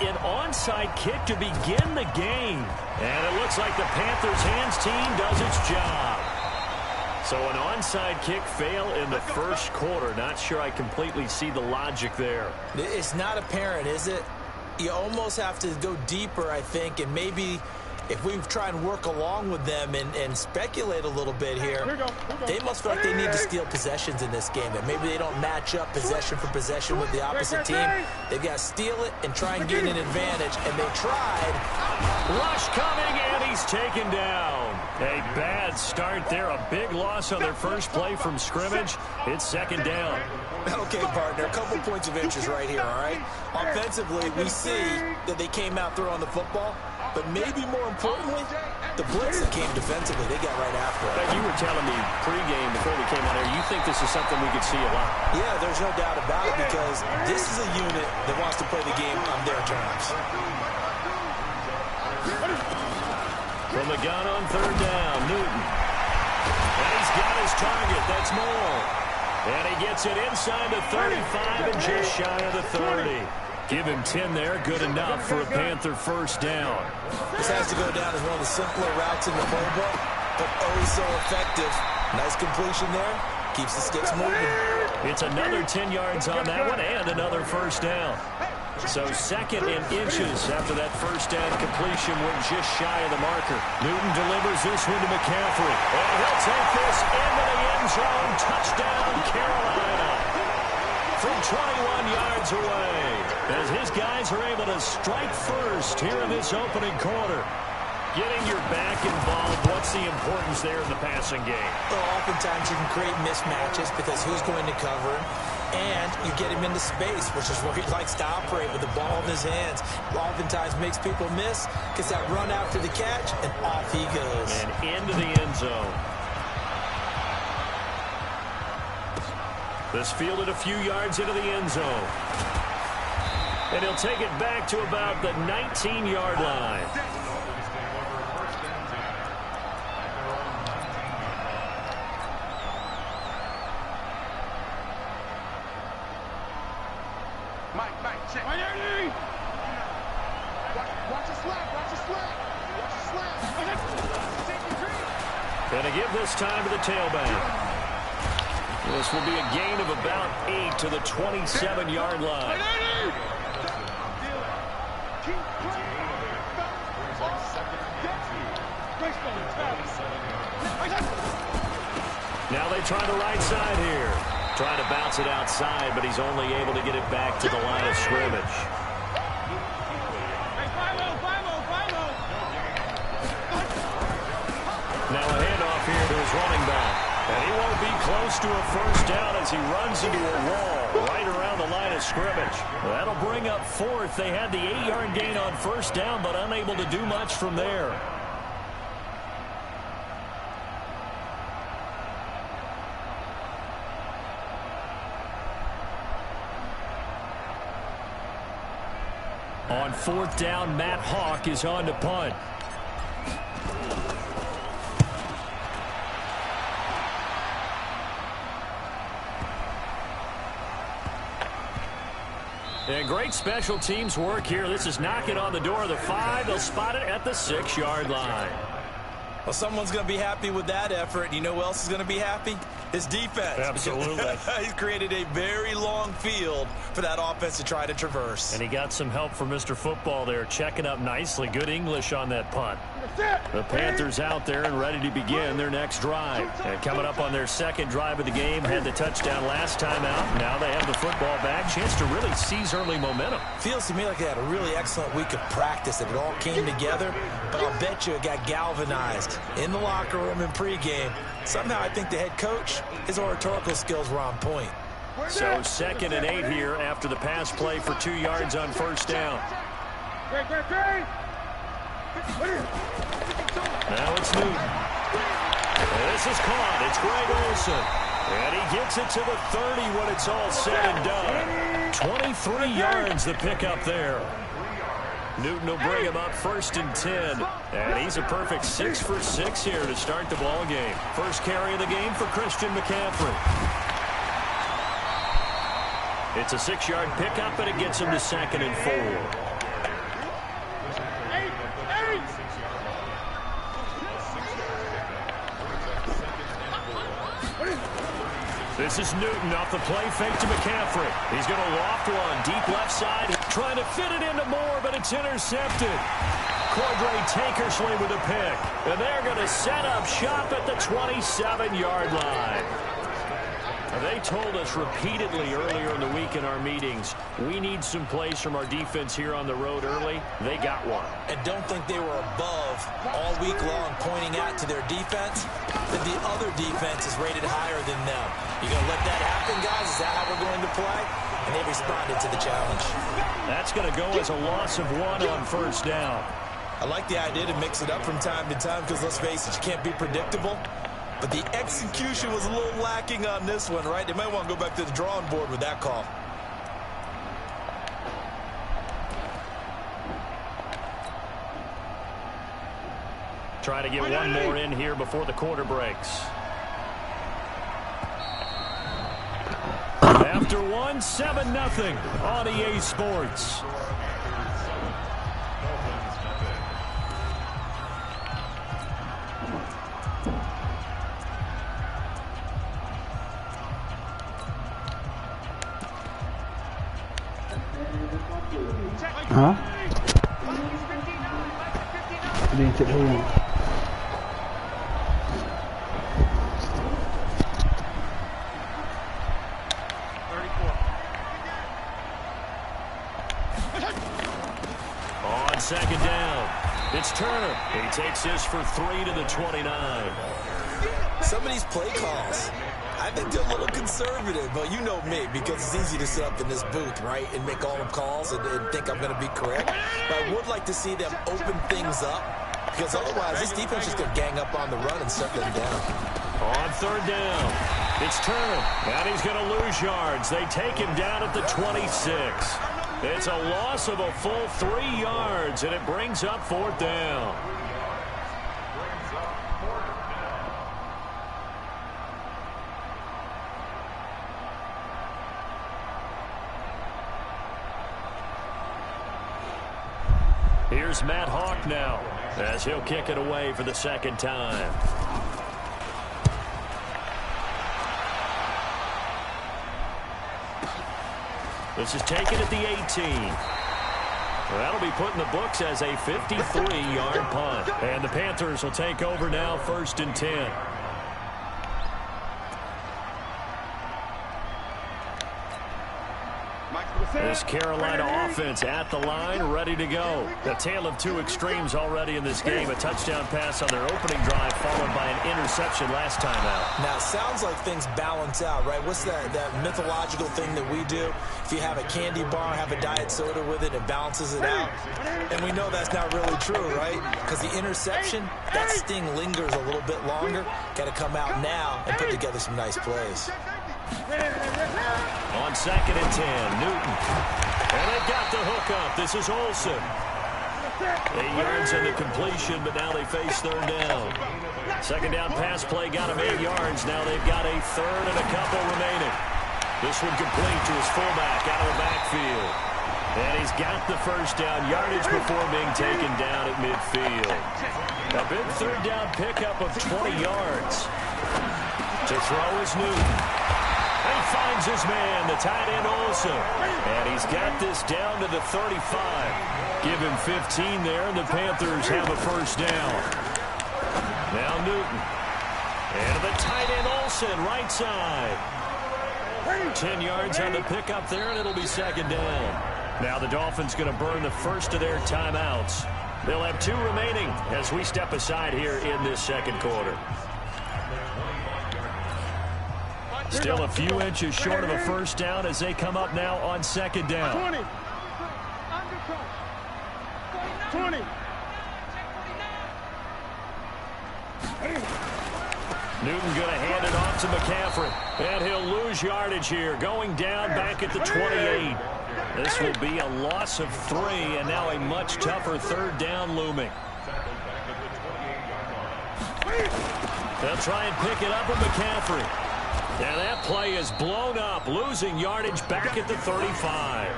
an onside kick to begin the game. And it looks like the Panthers' hands team does its job. So an onside kick fail in the first quarter. Not sure I completely see the logic there. It's not apparent, is it? You almost have to go deeper, I think, and maybe if we try and work along with them and speculate a little bit here, they must feel like they need to steal possessions in this game. And maybe they don't match up possession for possession with the opposite team. They've got to steal it and try and gain an advantage. And they tried. Rush coming, and he's taken down. A bad start there. A big loss on their first play from scrimmage. It's second down. Okay, partner, a couple points of interest right here, all right? Offensively, we see that they came out throwing the football. But maybe more importantly, the blitz that came defensively, they got right after it. You were telling me pregame before we came on here, you think this is something we could see a lot? Yeah, there's no doubt about it because this is a unit that wants to play the game on their terms. From the gun on third down, Newton. And he's got his target. That's Moore. And he gets it inside the 35 and just shy of the 30. Give him 10 there. Good enough for a Panther first down. This has to go down as one of the simpler routes in the playbook, but oh so effective. Nice completion there. Keeps the sticks moving. It's another 10 yards on that one and another first down. So second in inches after that first down completion. We're just shy of the marker. Newton delivers this one to McCaffrey. And he'll take this into the end zone. Touchdown, Carolina. From 21 yards away, as his guys are able to strike first here in this opening quarter. Getting your back involved, what's the importance there in the passing game? Well, oftentimes you can create mismatches because who's going to cover him, and you get him into space, which is where he likes to operate with the ball in his hands. Oftentimes makes people miss, gets that run after the catch, and off he goes. And into the end zone. This fielded a few yards into the end zone. And he'll take it back to about the 19-yard line. Mike, check. Watch the slap, watch the slap. And to give this time to the tailback. This will be a gain of about 8 to the 27-yard line. Now they try the right side here. Trying to bounce it outside, but he's only able to get it back to the line of scrimmage. Now a handoff here to his running back. And he won't be close to a first down as he runs into a wall right around the line of scrimmage. That'll bring up fourth. They had the 8-yard gain on first down, but unable to do much from there. On fourth down, Matt Hawk is on to punt. And great special teams work here. This is knocking on the door of the 5. They'll spot it at the 6-yard line. Well, someone's going to be happy with that effort. You know who else is going to be happy? His defense. Absolutely. He's created a very long field for that offense to try to traverse. And he got some help from Mr. Football there, checking up nicely. Good English on that punt. The Panthers out there and ready to begin their next drive. And coming up on their second drive of the game, had the touchdown last time out. Now they have the football back. Chance to really seize early momentum. Feels to me like they had a really excellent week of practice, that it all came together. But I'll bet you it got galvanized in the locker room in pregame. Somehow I think the head coach, his oratorical skills were on point. So 2nd and 8 here after the pass play for 2 yards on first down. Now it's Newton. This is caught. It's Greg Olsen. And he gets it to the 30 when it's all said and done. 23 yards the pickup there. Newton will bring him up 1st and 10. And he's a perfect 6 for 6 here to start the ball game. First carry of the game for Christian McCaffrey. It's a 6-yard pickup, and it gets him to 2nd and 4. This is Newton off the play fake to McCaffrey. He's going to loft one deep left side, trying to fit it into Moore, but it's intercepted. Cordray Tankersley with a pick, and they're going to set up shop at the 27-yard line. They told us repeatedly earlier in the week in our meetings, we need some plays from our defense here on the road early. They got one. And don't think they were above all week long pointing out to their defense that the other defense is rated higher than them. You going to let that happen, guys? Is that how we're going to play? And they responded to the challenge. That's going to go as a loss of 1 on first down. I like the idea to mix it up from time to time because, let's face it, you can't be predictable. But the execution was a little lacking on this one, right? They might want to go back to the drawing board with that call. Try to get one more in here before the quarter breaks. After one, 7-0 on EA Sports. Huh? I didn't take the whole one. On second down, it's Turner. He takes this for 3 to the 29. Some of these play calls, I think they're a little conservative, but you know me, because it's easy to sit up in this booth, right, and make all the calls and think I'm going to be correct. But I would like to see them open things up, because otherwise this defense is going to gang up on the run and shut them down. On third down, it's Turner, and he's going to lose yards. They take him down at the 26. It's a loss of a full 3 yards, and it brings up fourth down. Here's Matt Hawk now, as he'll kick it away for the second time. This is taken at the 18. That'll be put in the books as a 53-yard punt. And the Panthers will take over now, 1st and 10. This Carolina offense at the line, ready to go. The tale of two extremes already in this game. A touchdown pass on their opening drive, followed by an interception last time out. Now, it sounds like things balance out, right? What's that mythological thing that we do? If you have a candy bar, have a diet soda with it, it balances it out. And we know that's not really true, right? Because the interception, that sting lingers a little bit longer. Got to come out now and put together some nice plays. On 2nd and 10, Newton. And they got the hook up. This is Olsen. 8 yards on the completion, but now they face third down. Second down pass play got him 8 yards. Now they've got a third and a couple remaining. This one complete to his fullback out of the backfield. And he's got the first down yardage before being taken down at midfield. A big third down pickup of 20 yards. To throw is Newton. And he finds his man, the tight end Olsen. And he's got this down to the 35. Give him 15 there, and the Panthers have a first down. Now Newton. And the tight end Olsen, right side. 10 yards on the pickup there, and it'll be second down. Now the Dolphins going to burn the first of their timeouts. They'll have 2 remaining as we step aside here in this second quarter. Still a few inches short of a first down as they come up now on second down. 20. Newton going to hand it off to McCaffrey. And he'll lose yardage here, going down back at the 28. This will be a loss of 3, and now a much tougher third down looming. They'll try and pick it up with McCaffrey. And that play is blown up, losing yardage back at the 35.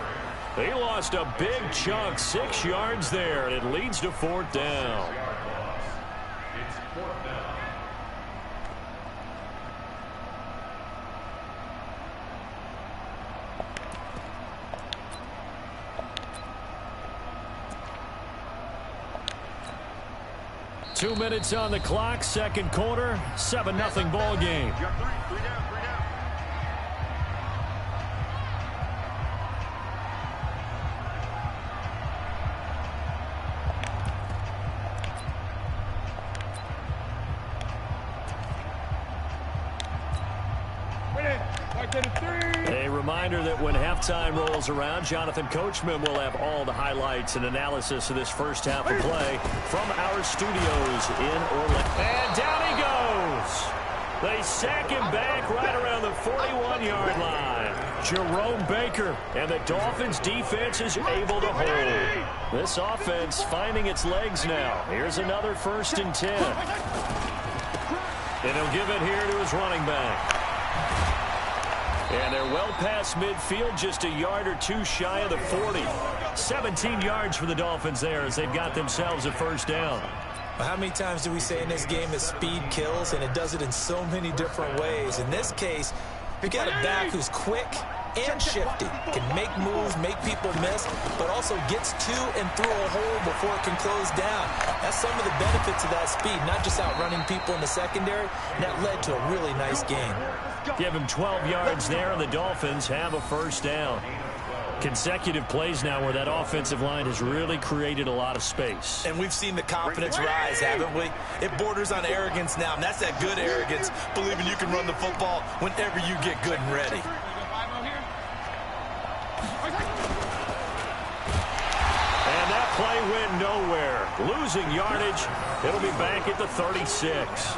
They lost a big chunk, 6 yards there, and it leads to fourth down. 2 minutes on the clock, second quarter, 7-0 ball game. A reminder that when halftime rolls around, Jonathan Coachman will have all the highlights and analysis of this first half of play from our studios in Orlando. And down he goes. They sack him back right around the 41-yard line. Jerome Baker, and the Dolphins defense is able to hold. This offense finding its legs now. Here's another 1st and 10. And he'll give it here to his running back. And they're well past midfield, just a yard or two shy of the 40. 17 yards for the Dolphins there as they've got themselves a first down. Well, how many times do we say in this game that speed kills, and it does it in so many different ways? In this case, you got a back who's quick and shifty, can make moves, make people miss, but also gets to and through a hole before it can close down. That's some of the benefits of that speed, not just outrunning people in the secondary, and that led to a really nice game. Give him 12 yards there, and the Dolphins have a first down. Consecutive plays now where that offensive line has really created a lot of space. And we've seen the confidence rise, haven't we? It borders on arrogance now, and that's that good arrogance, believing you can run the football whenever you get good and ready. And that play went nowhere. Losing yardage. It'll be back at the 36.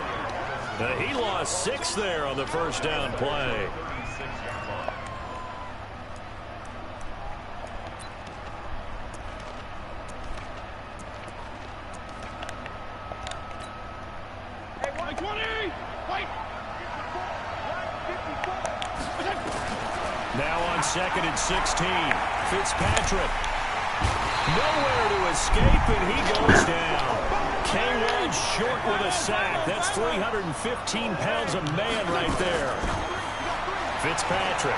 He lost 6 there on the first down play. Now on 2nd and 16. Fitzpatrick. Nowhere to escape, and he goes down. K-1 short with a sack. That's 315 pounds of man right there. Fitzpatrick.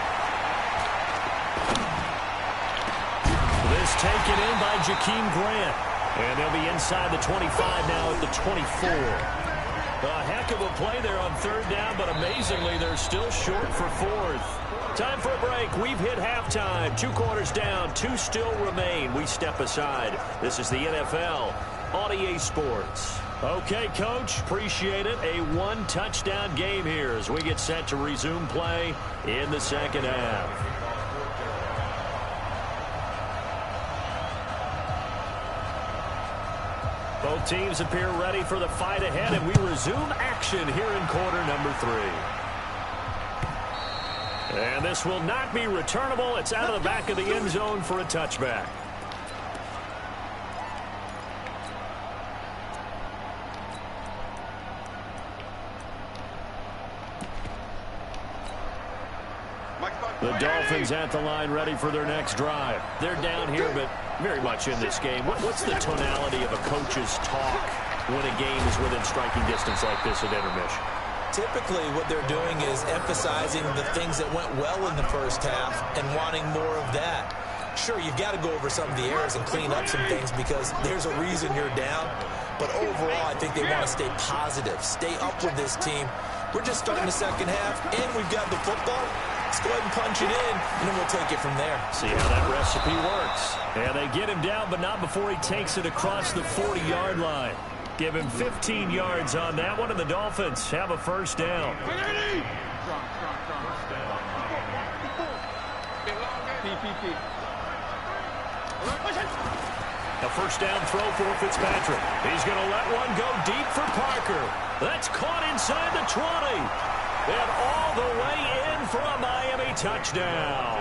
This taken in by Jakeem Grant. And they'll be inside the 25 now at the 24. A heck of a play there on 3rd down, but amazingly, they're still short for 4th. Time for a break. We've hit halftime. 2 quarters down. 2 still remain. We step aside. This is the NFL on EA Sports. Okay, Coach. Appreciate it. A 1-touchdown game here as we get set to resume play in the second half. Both teams appear ready for the fight ahead, and we resume action here in quarter number 3. And this will not be returnable. It's out of the back of the end zone for a touchback. The Dolphins at the line ready for their next drive. They're down here, but very much in this game. What's the tonality of a coach's talk when a game is within striking distance like this at intermission? Typically, what they're doing is emphasizing the things that went well in the first half and wanting more of that. Sure, you've got to go over some of the errors and clean up some things because there's a reason you're down. But overall, I think they want to stay positive, stay up with this team. We're just starting the second half, and we've got the football. Let's go ahead and punch it in, and then we'll take it from there. See how that recipe works. And they get him down, but not before he takes it across the 40-yard line. Give him 15 yards on that one, and the Dolphins have a first down. A first down throw for Fitzpatrick. He's going to let one go deep for Parker. That's caught inside the 20. And all the way in for a Miami touchdown.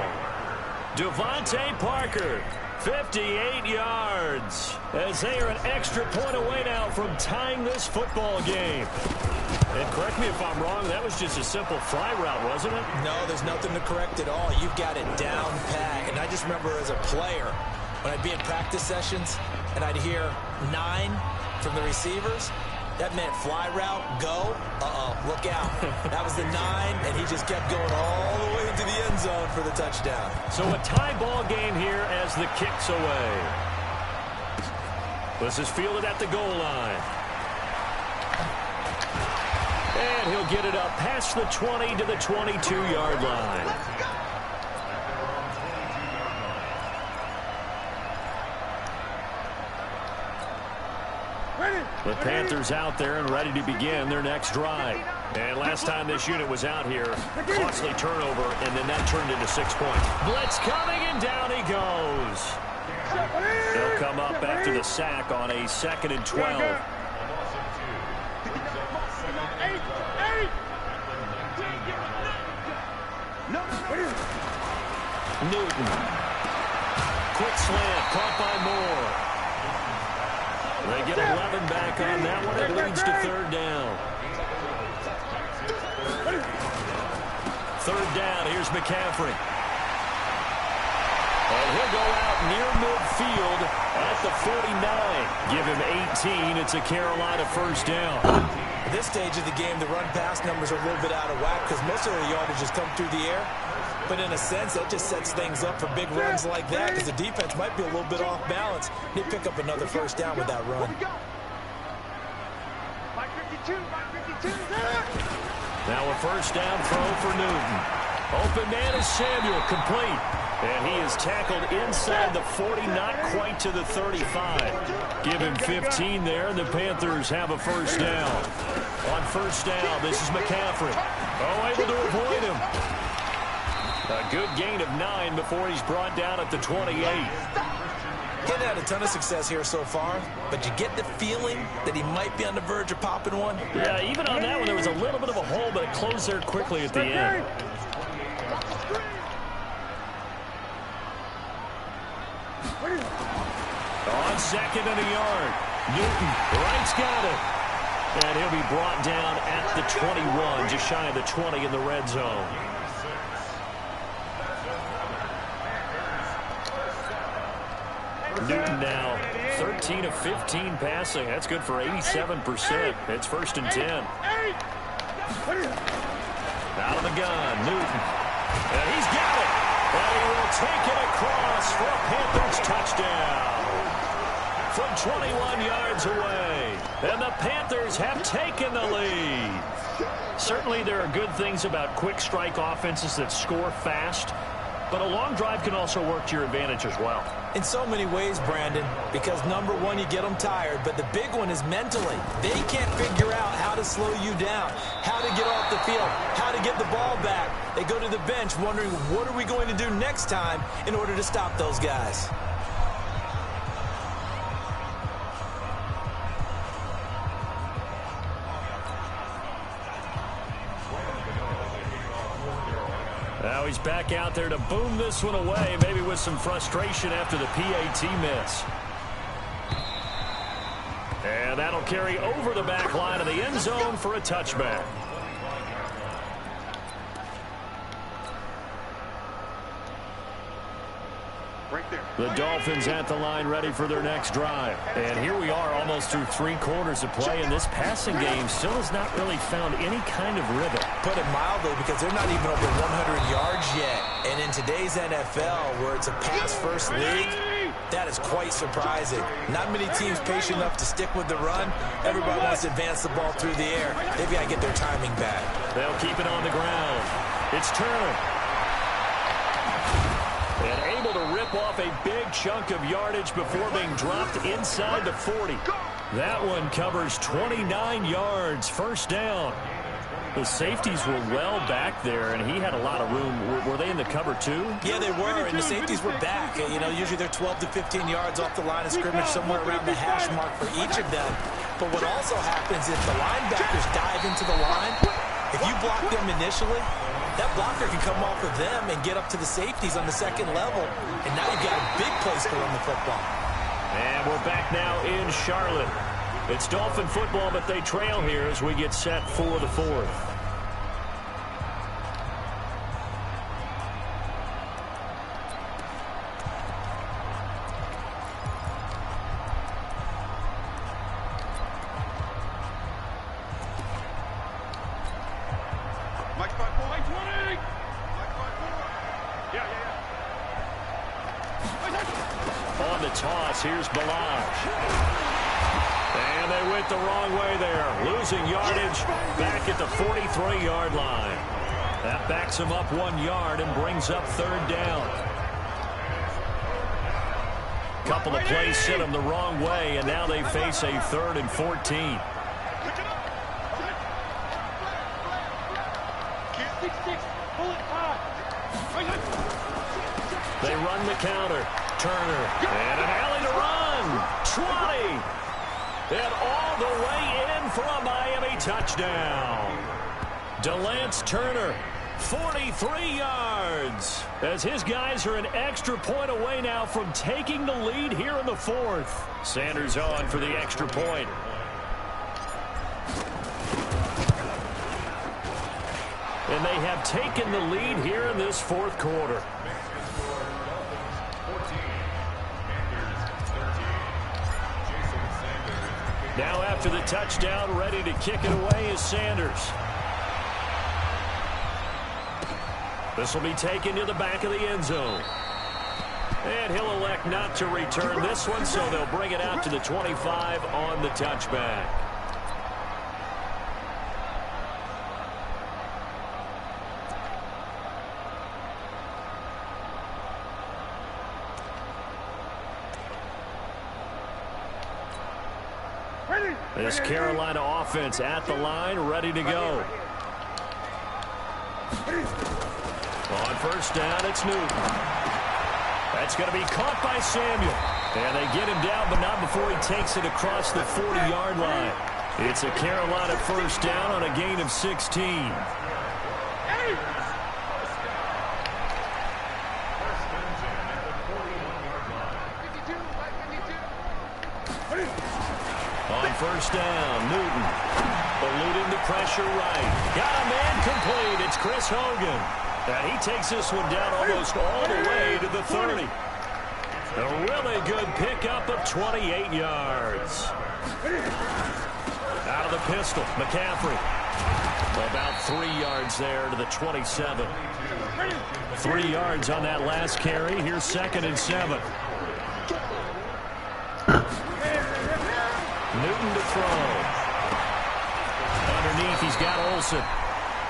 Devontae Parker, 58 yards, as they are an extra point away now from tying this football game. And correct me if I'm wrong, that was just a simple fly route, wasn't it? No, there's nothing to correct at all. You've got it down pat. And I just remember as a player, when I'd be in practice sessions and I'd hear 9 from the receivers, that meant fly route, go, look out. That was the 9, and he just kept going all the way into the end zone for the touchdown. So a tie ball game here as the kick's away. This is fielded at the goal line. And he'll get it up past the 20 to the 22-yard line. The Panthers out there and ready to begin their next drive. And last time this unit was out here, costly turnover, and then that turned into 6 points. Blitz coming, and down he goes. They'll come up after the sack on a 2nd and 12. Newton. Quick slant, caught by Moore. They get 11 back on that one. It leads to 3rd down. 3rd down. Here's McCaffrey. And he'll go out near midfield at the 49. Give him 18. It's a Carolina 1st down. At this stage of the game, the run-pass numbers are a little bit out of whack because most of the yardage has come through the air. But in a sense, that just sets things up for big runs like that because the defense might be a little bit off balance. They pick up another 1st down with that run. Now a 1st down throw for Newton. Open man is Samuel, complete. And he is tackled inside the 40, not quite to the 35. Give him 15 there, and the Panthers have a 1st down. On 1st down, this is McCaffrey. Oh, able to avoid him. A good gain of 9 before he's brought down at the 28. He's had a ton of success here so far, but you get the feeling that he might be on the verge of popping one. Yeah, even on that one, there was a little bit of a hole, but it closed there quickly at the end. On 2nd and a yard, Newton, right's got it. And he'll be brought down at the 21, just shy of the 20 in the red zone. Newton now 13 of 15 passing. That's good for 87%. It's 1st and 10. Out of the gun, Newton. And he's got it. And he will take it across for a Panthers touchdown. From 21 yards away. And the Panthers have taken the lead. Certainly there are good things about quick strike offenses that score fast. But a long drive can also work to your advantage as well. In so many ways, Brandon, because number one, you get them tired, but the big one is mentally. They can't figure out how to slow you down, how to get off the field, how to get the ball back. They go to the bench wondering, what are we going to do next time in order to stop those guys? Now he's back out there to boom this one away, maybe with some frustration after the PAT miss. And that'll carry over the back line of the end zone for a touchback. The Dolphins at the line ready for their next drive. And here we are almost through 3 quarters of play, and this passing game still has not really found any kind of rhythm. Put it mildly, because they're not even over 100 yards yet. And in today's NFL, where it's a pass-first league, that is quite surprising. Not many teams patient enough to stick with the run. Everybody wants to advance the ball through the air. They've got to get their timing back. They'll keep it on the ground. It's Turner. And able to rip off a big chunk of yardage before being dropped inside the 40. That one covers 29 yards, 1st down. The safeties were well back there, and he had a lot of room. Were they in the cover too? Yeah, they were, and the safeties were back. You know, usually they're 12 to 15 yards off the line of scrimmage, somewhere around the hash mark for each of them. But what also happens if the linebackers dive into the line, if you block them initially, that blocker can come off of them and get up to the safeties on the 2nd level, and now you've got a big place to run the football. And we're back now in Charlotte. It's Dolphin football, but they trail here as we get set for the 4th. On the toss, here's Balaj. And they went the wrong way there, losing yardage back at the 43-yard line. That backs him up 1 yard and brings up 3rd down. Couple of plays sent them the wrong way, and now they face a 3rd and 14. They run the counter. Turner. And an alley to run. 20. And all the way in for a Miami touchdown. DeLance Turner, 43 yards. As his guys are an extra point away now from taking the lead here in the 4th. Sanders on for the extra point. And they have taken the lead here in this 4th quarter. Now after the touchdown, ready to kick it away is Sanders. This will be taken to the back of the end zone. And he'll elect not to return this one, so they'll bring it out to the 25 on the touchback. This Carolina offense at the line, ready to go. On 1st down, it's Newton. That's going to be caught by Samuel. And they get him down, but not before he takes it across the 40-yard line. It's a Carolina 1st down on a gain of 16. On 1st down, Newton eluding the pressure right. Got a man complete. It's Chris Hogan. And he takes this one down almost all the way to the 30. A really good pickup of 28 yards. Out of the pistol, McCaffrey. About 3 yards there to the 27. 3 yards on that last carry. Here's 2nd and 7. Newton to throw. Underneath, he's got Olsen.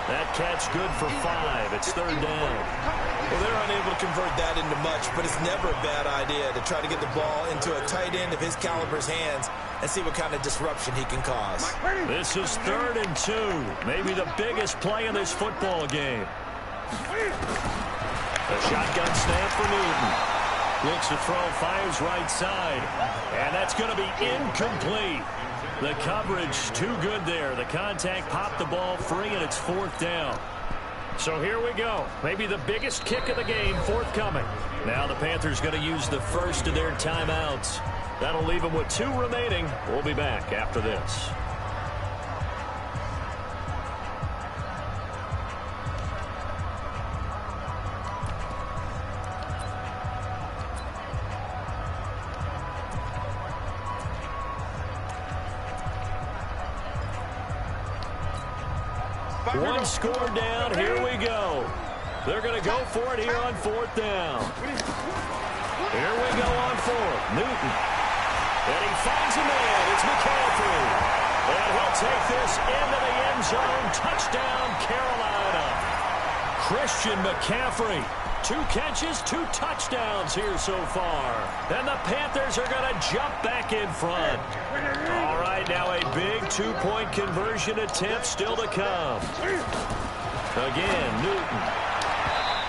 That catch good for 5. It's 3rd down. Well, they're unable to convert that into much, but it's never a bad idea to try to get the ball into a tight end of his caliber's hands and see what kind of disruption he can cause. This is 3rd and 2. Maybe the biggest play in this football game. A shotgun snap for Newton. Looks to throw, fires right side. And that's going to be incomplete. The coverage too good there. The contact popped the ball free, and it's 4th down. So here we go. Maybe the biggest kick of the game forthcoming. Now the Panthers going to use the first of their timeouts. That'll leave them with 2 remaining. We'll be back after this. One score down. Here we go. They're going to go for it here on 4th down. Here we go on 4th. Newton. And he finds a man. It's McCaffrey. And he'll take this into the end zone. Touchdown, Carolina. Christian McCaffrey. 2 catches, 2 touchdowns here so far. And the Panthers are going to jump back in front. All right, now a big 2-point conversion attempt still to come. Again, Newton.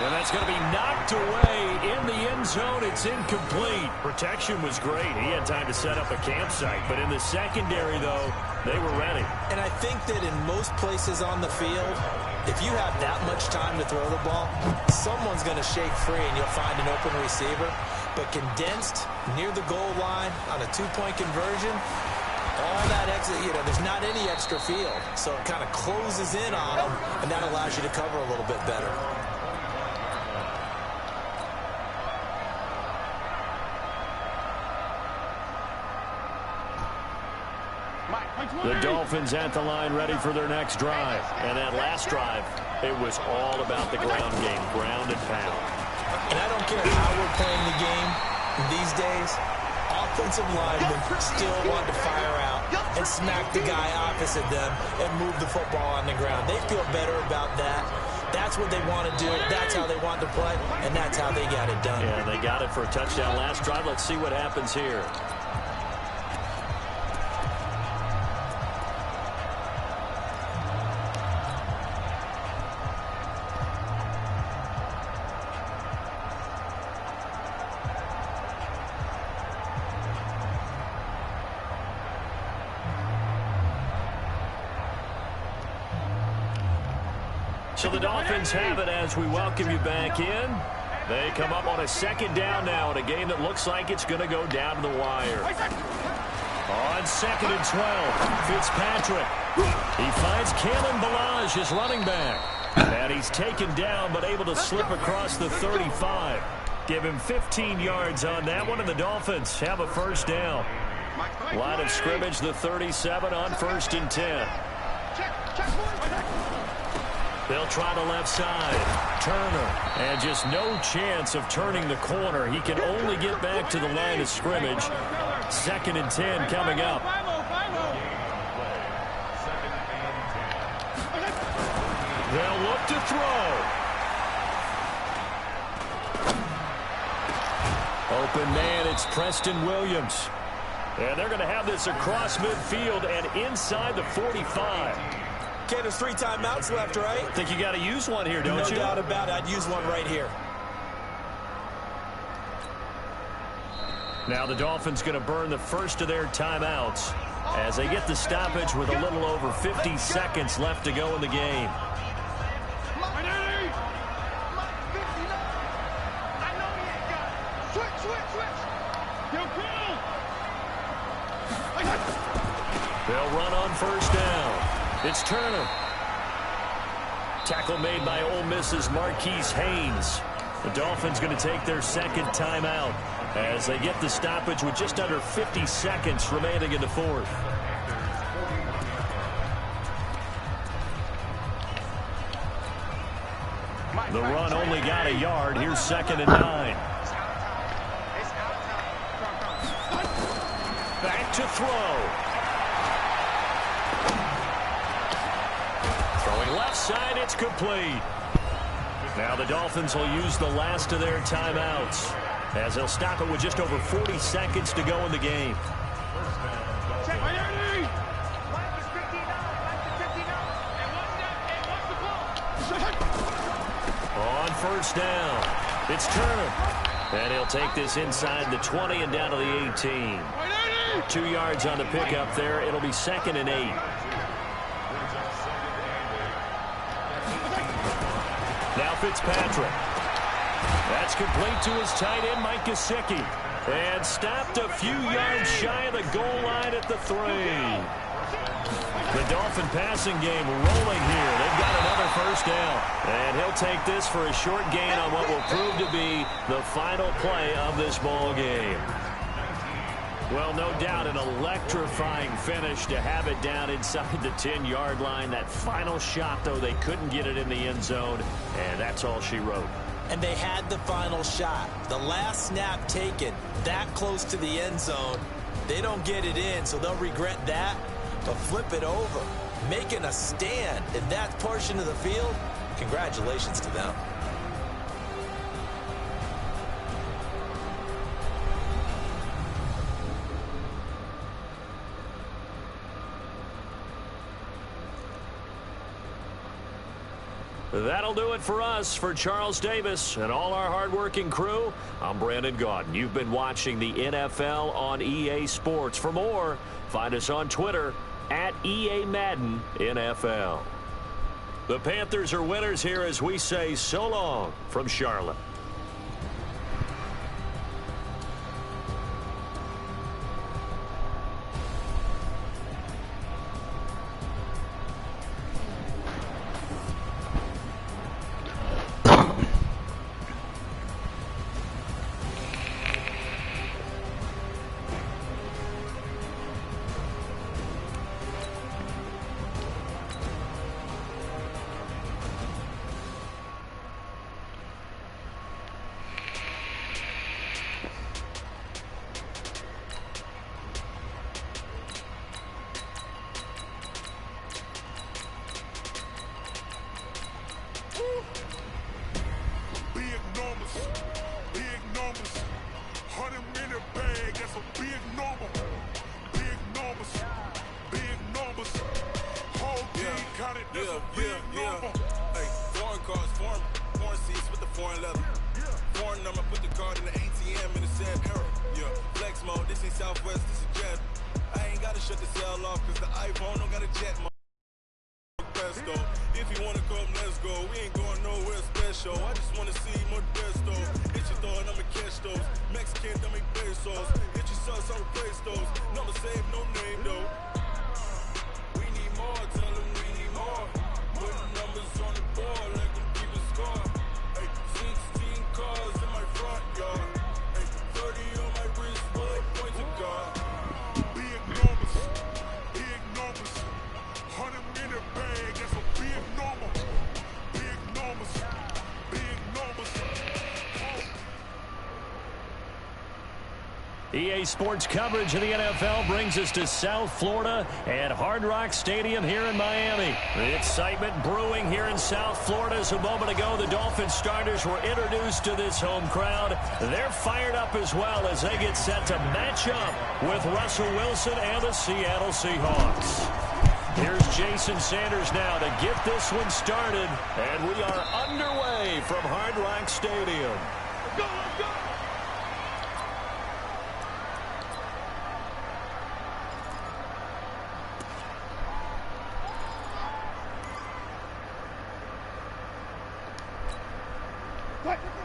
And that's going to be knocked away in the end zone. It's incomplete. Protection was great. He had time to set up a campsite. But in the secondary, though, they were ready. And I think that in most places on the field, if you have that much time to throw the ball, someone's going to shake free and you'll find an open receiver. But condensed, near the goal line, on a 2-point conversion, all that exit, there's not any extra field. So it kind of closes in on them, and that allows you to cover a little bit better. The Dolphins at the line, ready for their next drive. And that last drive, it was all about the ground game, ground and pound. And I don't care how we're playing the game these days, offensive linemen still want to fire out and smack the guy opposite them and move the football on the ground. They feel better about that. That's what they want to do. That's how they want to play, and that's how they got it done. Yeah, they got it for a touchdown last drive. Let's see what happens here. So the Dolphins have it as we welcome you back in. They come up on a second down now in a game that looks like it's going to go down to the wire. On 2nd and 12, Fitzpatrick. He finds Kalen Ballage, his running back. And he's taken down but able to slip across the 35. Give him 15 yards on that one, and the Dolphins have a first down. Line of scrimmage, the 37 on 1st and 10. They'll try the left side. Turner. And just no chance of turning the corner. He can only get back to the line of scrimmage. 2nd and 10 coming up. They'll look to throw. Open man, it's Preston Williams. And they're going to have this across midfield and inside the 45. Okay, there's 3 timeouts left, right? I think you got to use one here, don't you? No doubt about it. I'd use one right here. Now the Dolphins going to burn the first of their timeouts as they get the stoppage with a little over 50 seconds left to go in the game. They'll run on first down. It's Turner. Tackle made by Ole Miss's Marquise Haynes. The Dolphins going to take their second timeout as they get the stoppage with just under 50 seconds remaining in the fourth. The run only got a yard. Here's 2nd and 9. Back to throw. Throwing left side, it's complete. Now the Dolphins will use the last of their timeouts as they'll stop it with just over 40 seconds to go in the game. On first down, it's Turner. And he'll take this inside the 20 and down to the 18. 2 yards on the pickup there. It'll be 2nd and 8. Now Fitzpatrick. That's complete to his tight end, Mike Gesicki. And stopped a few yards shy of the goal line at the 3. The Dolphin passing game rolling here. They've got another first down. And he'll take this for a short gain on what will prove to be the final play of this ball game. Well, no doubt an electrifying finish to have it down inside the 10-yard line. That final shot, though, they couldn't get it in the end zone, and that's all she wrote. And they had the final shot. The last snap taken that close to the end zone. They don't get it in, so they'll regret that. But flip it over, making a stand in that portion of the field, congratulations to them. That'll do it for us. For Charles Davis and all our hardworking crew, I'm Brandon Gaudin. You've been watching the NFL on EA Sports. For more, find us on Twitter at EA Madden NFL. The Panthers are winners here as we say so long from Charlotte. Yeah. Hey, foreign cars, foreign seats with the foreign leather. Foreign number, put the card in the ATM in the sad era. Yeah, flex mode, this ain't Southwest, this is Jet. I ain't gotta shut the cell off, cause the iPhone don't got a jet mode. If you wanna come, let's go. We ain't going nowhere special. I just wanna see more Modesto. Hit your thought, I'ma catch those. Mexican, don't make pesos. Hit your sauce, I'll replace those. Number save, no name though. We need more, tell them we need more. Putting numbers on the board, let them keep the score. Hey, 16 cars in my front yard. Hey, 30 on my wrist, bullet points of God. Big numbers, big numbers. 100 in the bag, that's a big number. Big numbers, big numbers. EA Sports coverage of the NFL brings us to South Florida at Hard Rock Stadium here in Miami. The excitement brewing here in South Florida as a moment ago the Dolphin starters were introduced to this home crowd. They're fired up as well as they get set to match up with Russell Wilson and the Seattle Seahawks. Here's Jason Sanders now to get this one started, and we are underway from Hard Rock Stadium. Let's go, let's go!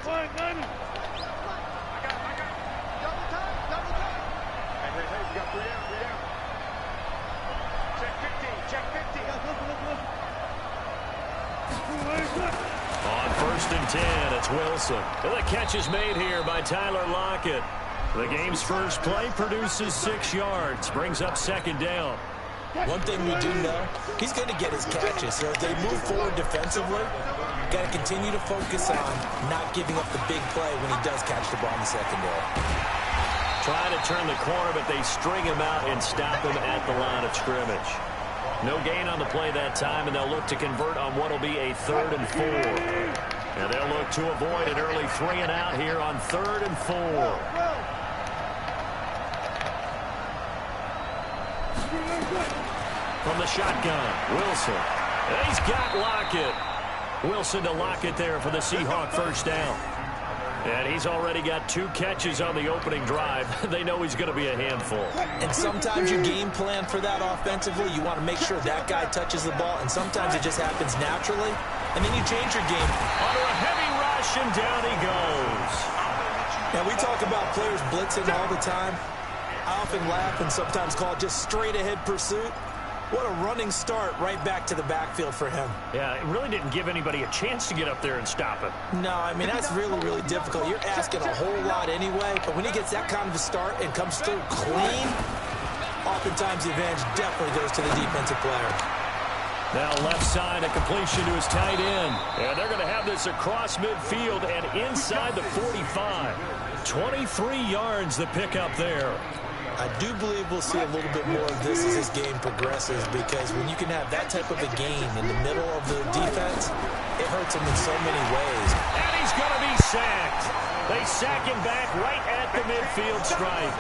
Quiet, Nine. I got it. Double time. Hey, you got 3 down. Check 15. On 1st and 10, it's Wilson. And the catch is made here by Tyler Lockett. The game's first play produces 6 yards, brings up 2nd down. One thing we do know, he's going to get his catches. So if they move forward defensively, got to continue to focus on not giving up the big play when he does catch the ball in the secondary. Trying to turn the corner, but they string him out and stop him at the line of scrimmage. No gain on the play that time, and they'll look to convert on what will be a 3rd and 4. And they'll look to avoid an early 3 and out here on 3rd and 4. From the shotgun, Wilson. And he's got Lockett. Wilson to Lockett there for the Seahawk first down. And he's already got 2 catches on the opening drive. They know he's going to be a handful. And sometimes you game plan for that offensively. You want to make sure that guy touches the ball, and sometimes it just happens naturally. And then you change your game. Under a heavy rush, and down he goes. Now, we talk about players blitzing all the time. I often laugh and sometimes call it just straight-ahead pursuit. What a running start right back to the backfield for him. Yeah, it really didn't give anybody a chance to get up there and stop him. No, I mean, that's really, really difficult. You're asking a whole lot anyway, but when he gets that kind of a start and comes through clean, oftentimes the advantage definitely goes to the defensive player. Now left side, a completion to his tight end. And they're going to have this across midfield and inside the 45. 23 yards the pickup there. I do believe we'll see a little bit more of this as this game progresses, because when you can have that type of a gain in the middle of the defense, it hurts him in so many ways. And he's going to be sacked. They sack him back right at the midfield stripe.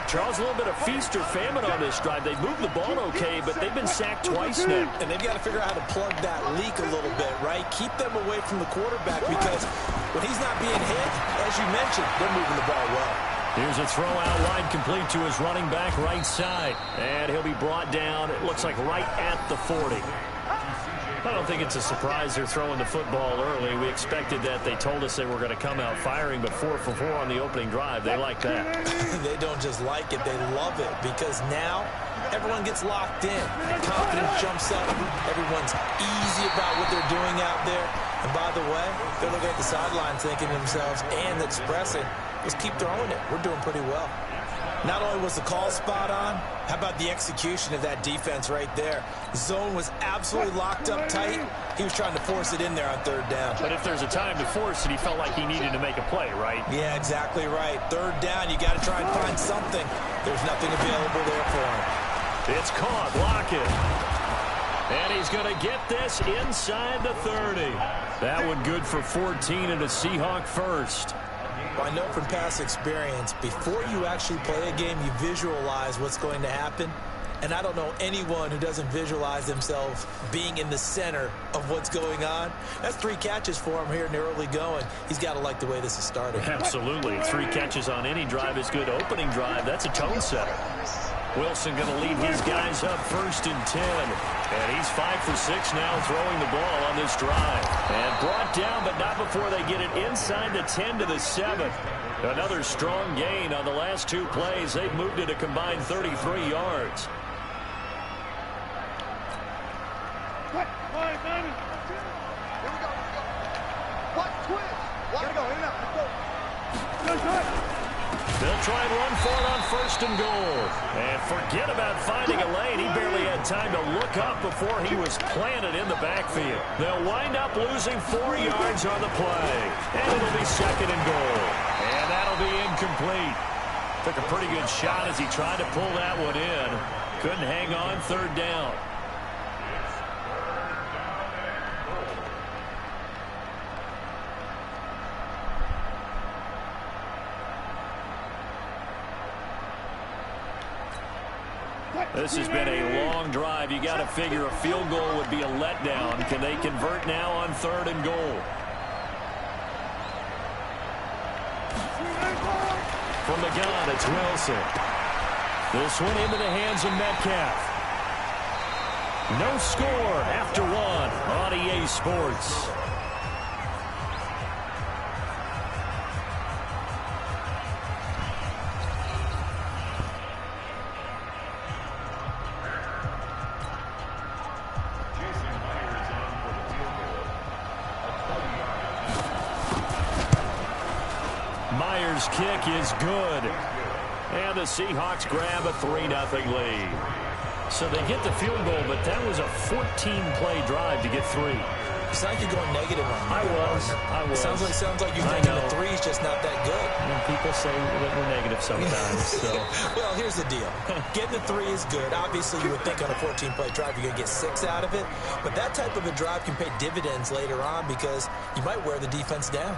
Charles, a little bit of feast or famine on this drive. They moved the ball okay, but they've been sacked twice now. And they've got to figure out how to plug that leak a little bit, right? Keep them away from the quarterback, because when he's not being hit, as you mentioned, they're moving the ball well. Here's a throw out wide, complete to his running back right side. And he'll be brought down, it looks like right at the 40. I don't think it's a surprise they're throwing the football early. We expected that. They told us they were going to come out firing, but 4 for 4 on the opening drive. They like that. They don't just like it, they love it, because now everyone gets locked in. Confidence jumps up. Everyone's easy about what they're doing out there. And by the way, they're looking at the sideline thinking to themselves and expressing, just keep throwing it. We're doing pretty well. Not only was the call spot on, how about the execution of that defense right there? Zone was absolutely locked up tight. He was trying to force it in there on 3rd down. But if there's a time to force it, he felt like he needed to make a play, right? Yeah, exactly right. 3rd down, you got to try and find something. There's nothing available there for him. It's caught, Lockett. And he's going to get this inside the 30. That one good for 14 and a Seahawk first. Well, I know from past experience, before you actually play a game, you visualize what's going to happen. And I don't know anyone who doesn't visualize themselves being in the center of what's going on. That's 3 catches for him here in the early going. He's got to like the way this is starting. Absolutely. 3 catches on any drive is good. Opening drive, that's a tone setter. Wilson going to lead his guys up 1st and 10. And he's 5 for 6 now throwing the ball on this drive. And brought down, but not before they get it inside the 10 to the 7. Another strong gain on the last 2 plays. They've moved it a combined 33 yards. Here we go. What? Twitch. Gotta go. In and out. Let's go. They'll try and run for it on 1st and goal. And forget about finding a lane. He barely had time to look up before he was planted in the backfield. They'll wind up losing 4 yards on the play. And it'll be 2nd and goal. And that'll be incomplete. Took a pretty good shot as he tried to pull that one in. Couldn't hang on 3rd down. This has been a long drive. You got to figure a field goal would be a letdown. Can they convert now on 3rd and goal? From the gun, it's Wilson. This one into the hands of Metcalf. No score after 1 on EA Sports. Kick is good. And the Seahawks grab a 3-0 lead. So they get the field goal, but that was a 14-play drive to get 3. It's like you're going negative on me. I was. Sounds like you're thinking the 3 is just not that good. And people say that we're negative sometimes. So. Well, here's the deal. Getting the 3 is good. Obviously, you would think on a 14-play drive you're going to get 6 out of it. But that type of a drive can pay dividends later on because you might wear the defense down.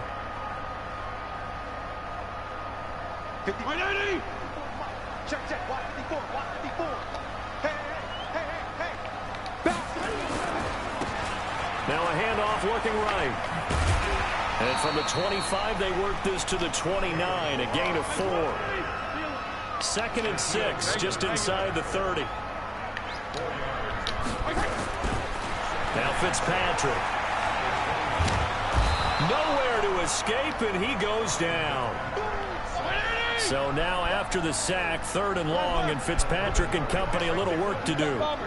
180. Check. Watch 54. Hey. Back. Now a handoff looking right. And from the 25, they work this to the 29, a gain of 4. 2nd and 6, just inside the 30. Now Fitzpatrick. Nowhere to escape, and he goes down. So now after the sack, 3rd and long, and Fitzpatrick and company a little work to do. Watch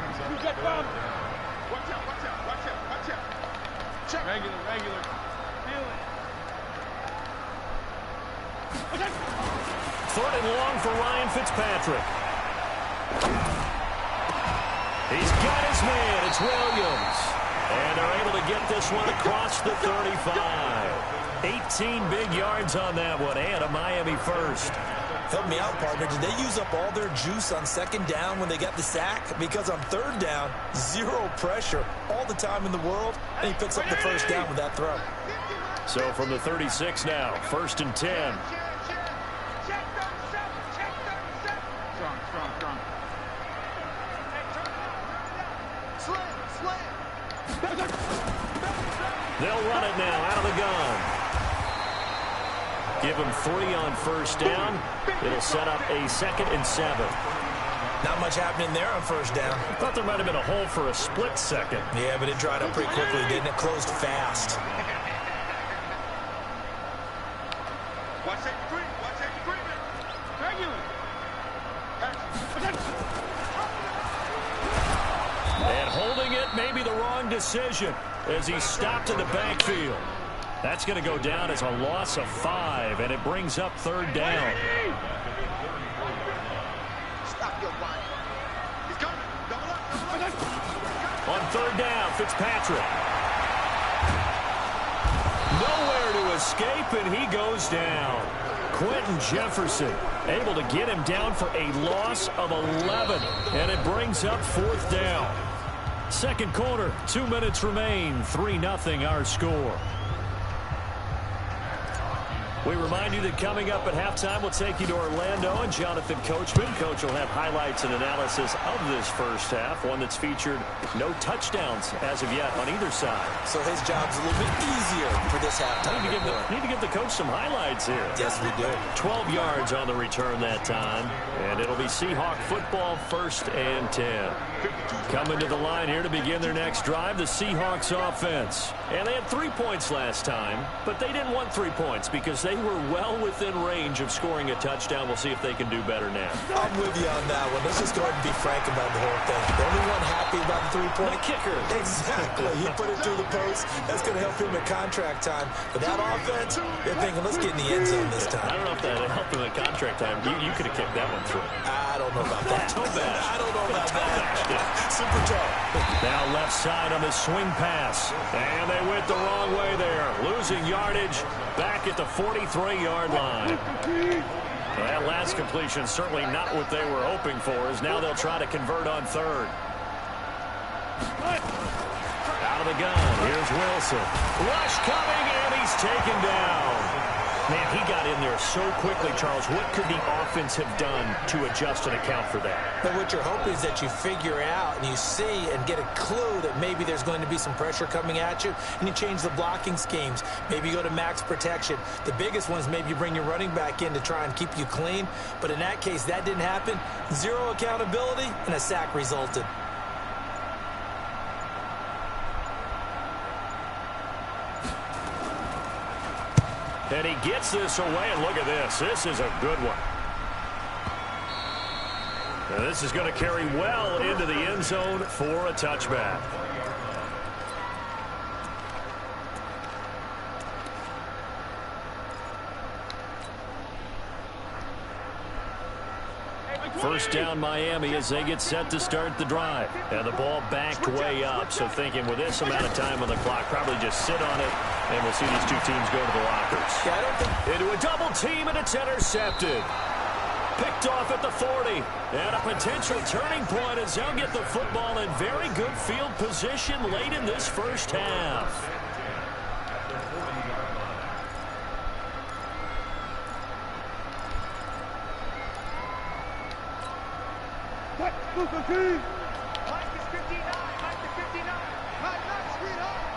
out. Check. Regular. Feel it. 3rd and long for Ryan Fitzpatrick. He's got his man. It's Williams. And they're able to get this one across the 35. 18 big yards on that one, and a Miami first. Help me out, partner. Did they use up all their juice on 2nd down when they got the sack? Because on 3rd down, 0 pressure all the time in the world, and he picks up the 1st down with that throw. So from the 36 now, 1st and 10. Strong. Slam. They'll run it now out of the gun. Give him 3 on 1st down. It'll set up a 2nd and 7. Not much happening there on 1st down. I thought there might have been a hole for a split second. Yeah, but it dried up pretty quickly, didn't it? Closed fast. Watch that agreement. Regular. And holding it may be the wrong decision as he stopped in the backfield. That's going to go down as a loss of 5, and it brings up 3rd down. Stop your run. He's coming. Double up. On 3rd down, Fitzpatrick. Nowhere to escape, and he goes down. Quentin Jefferson able to get him down for a loss of 11, and it brings up 4th down. 2nd quarter, 2 minutes remain, 3-0 our score. We remind you that coming up at halftime, we'll take you to Orlando and Jonathan Coachman. Coach will have highlights and analysis of this first half, one that's featured no touchdowns as of yet on either side. So his job's a little bit easier for this halftime. Need to give the coach some highlights here. Yes, we do. 12 yards on the return that time, and it'll be Seahawk football, 1st and 10. Coming to the line here to begin their next drive, the Seahawks offense. And they had 3 points last time, but they didn't want 3 points because they were well within range of scoring a touchdown. We'll see if they can do better now. I'm with you on that one. Let's just go ahead and be frank about the whole thing. The only one happy about the 3-point kicker. Exactly. He put it through the post. That's going to help him at contract time. But that offense, they're thinking, let's get in the end zone this time. I don't know if that helped him at contract time. You could have kicked that one through. I don't know about that. I don't know about that. Super tough. Now left side on the swing pass. And they went the wrong way there. Losing yardage back at the 43-yard line. Well, that last completion certainly not what they were hoping for, as now they'll try to convert on 3rd. Out of the gun. Here's Wilson. Rush coming, and he's taken down. Man, he got in there so quickly, Charles. What could the offense have done to adjust and account for that? But what you're hoping is that you figure out and you see and get a clue that maybe there's going to be some pressure coming at you, and you change the blocking schemes. Maybe you go to max protection. The biggest one is maybe you bring your running back in to try and keep you clean. But in that case, that didn't happen. 0 accountability, and a sack resulted. And he gets this away, and look at this. This is a good one. Now this is going to carry well into the end zone for a touchback. First down Miami as they get set to start the drive. And the ball backed way up. So thinking with this amount of time on the clock, probably just sit on it, and we'll see these two teams go to the lockers. Yeah, I don't think... Into a double team, and it's intercepted. Picked off at the 40. And a potential turning point as they'll get the football in very good field position late in this first half. Mike is 59. Mike is 59. Mike, sweetheart.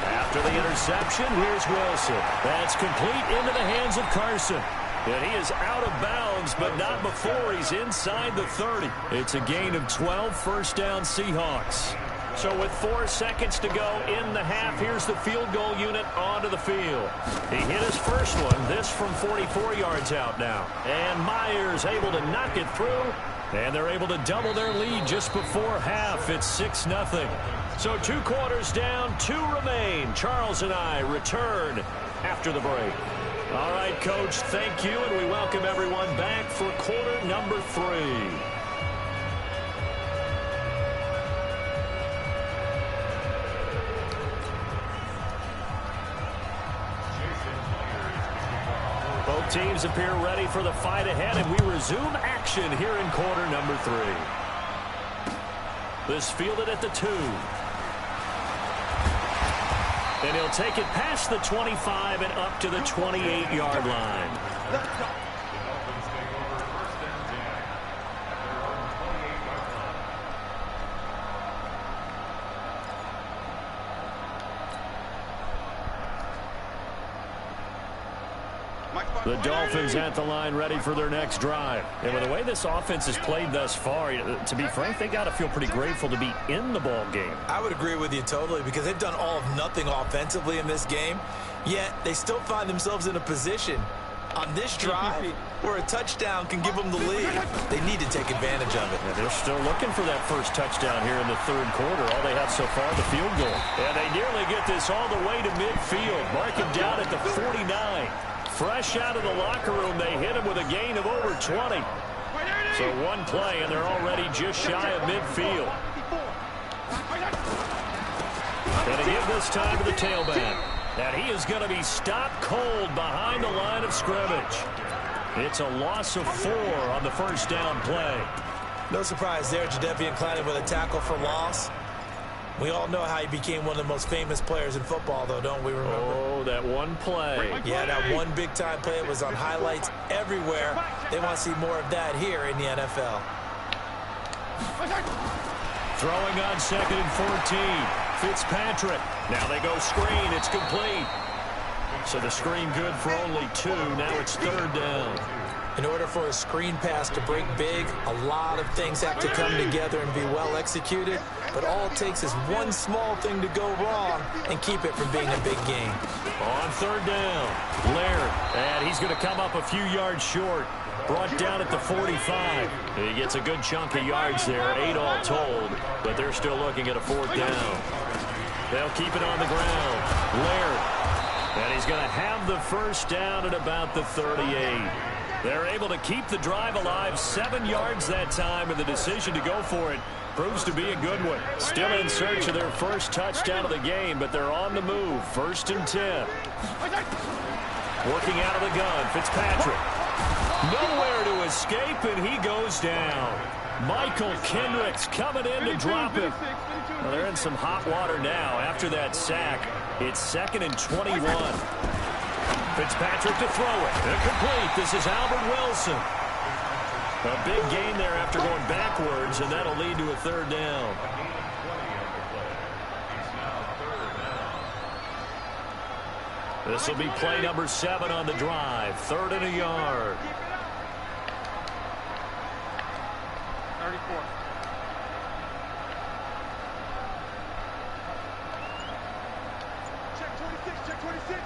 After the interception, here's Wilson. That's complete into the hands of Carson. And he is out of bounds, but not before he's inside the 30. It's a gain of 12, first down Seahawks. So with 4 seconds to go in the half, here's the field goal unit onto the field. He hit his first one, this from 44 yards out now. And Myers able to knock it through, and they're able to double their lead just before half. It's 6-0. So 2 quarters down, 2 remain. Charles and I return after the break. All right, Coach, thank you, and we welcome everyone back for quarter number 3. Both teams appear ready for the fight ahead, and we resume action here in quarter number 3. This fielded at the 2. And he'll take it past the 25 and up to the 28-yard line. The Dolphins at the line ready for their next drive. And with the way this offense has played thus far, to be frank, they got to feel pretty grateful to be in the ball game. I would agree with you totally, because they've done all of nothing offensively in this game, yet they still find themselves in a position on this drive where a touchdown can give them the lead. They need to take advantage of it. Yeah, they're still looking for that first touchdown here in the 3rd quarter. All they have so far, the field goal. And they nearly get this all the way to midfield. Mark him down at the 49. Fresh out of the locker room, they hit him with a gain of over 20. So 1 play, and they're already just shy of midfield. And to give this time to the tailback. And he is going to be stopped cold behind the line of scrimmage. It's a loss of 4 on the first down play. No surprise there, Jadeveon Clowney with a tackle for loss. We all know how he became one of the most famous players in football, though, don't we remember? Oh, that one play. Yeah, that one big-time play. It was on highlights everywhere. They want to see more of that here in the NFL. Throwing on 2nd and 14. Fitzpatrick. Now they go screen. It's complete. So the screen good for only 2. Now it's 3rd down. In order for a screen pass to break big, a lot of things have to come together and be well executed. But all it takes is one small thing to go wrong and keep it from being a big game. On 3rd down, Laird. And he's going to come up a few yards short. Brought down at the 45. He gets a good chunk of yards there, 8 all told. But they're still looking at a 4th down. They'll keep it on the ground. Laird. And he's going to have the 1st down at about the 38. They're able to keep the drive alive, 7 yards that time, and the decision to go for it proves to be a good one. Still in search of their first touchdown of the game, but they're on the move. 1st and 10. Working out of the gun, Fitzpatrick. Nowhere to escape, and he goes down. Michael Kendricks coming in to drop him. Well, they're in some hot water now after that sack. It's 2nd and 21. Fitzpatrick to throw it. Incomplete. This is Albert Wilson. A big gain there after going backwards, and that'll lead to a 3rd down. This will be play number 7 on the drive. 3rd and a yard. 34. Check 26, check 26.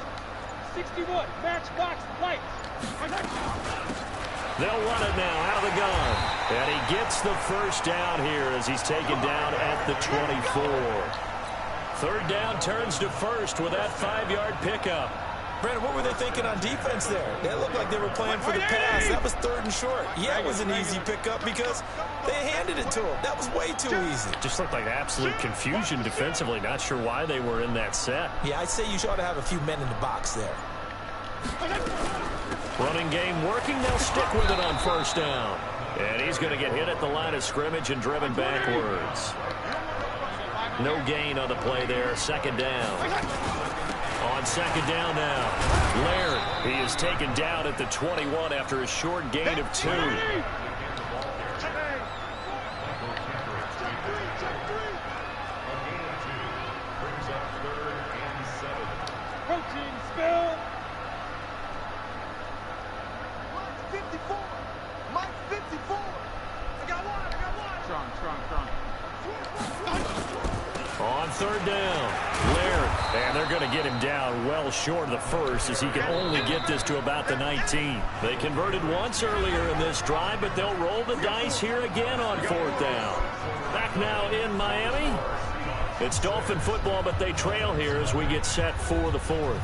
61, matchbox lights. They'll run it now out of the gun. And he gets the 1st down here as he's taken down at the 24. 3rd down turns to 1st with that 5-yard pickup. Brandon, what were they thinking on defense there? They looked like they were playing for the pass. That was 3rd and short. Yeah, it was an easy pickup because they handed it to him. That was way too easy. Just looked like absolute confusion defensively. Not sure why they were in that set. Yeah, I'd say you ought to have a few men in the box there. Running game working. They'll stick with it on 1st down. And he's going to get hit at the line of scrimmage and driven backwards. No gain on the play there. 2nd down. On 2nd down now, Laird. He is taken down at the 21 after a short gain of 2. Protein spill. Mike's 54. Mike's 54. I got one. Strong. On 3rd down, Laird. And they're going to get him down well short of the 1st as he can only get this to about the 19. They converted once earlier in this drive, but they'll roll the dice here again on 4th down. Back now in Miami. It's Dolphin football, but they trail here as we get set for the 4th.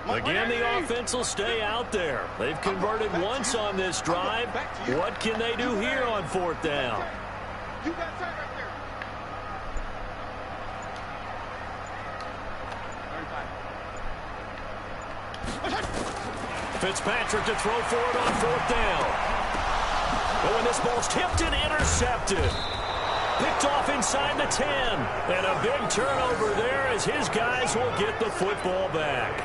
Again, the offense will stay out there. They've converted once on this drive. What can they do here on 4th down? You got time right there. 35. Fitzpatrick to throw for it on 4th down. Oh, and this ball's tipped and intercepted. Picked off inside the 10. And a big turnover there as his guys will get the football back.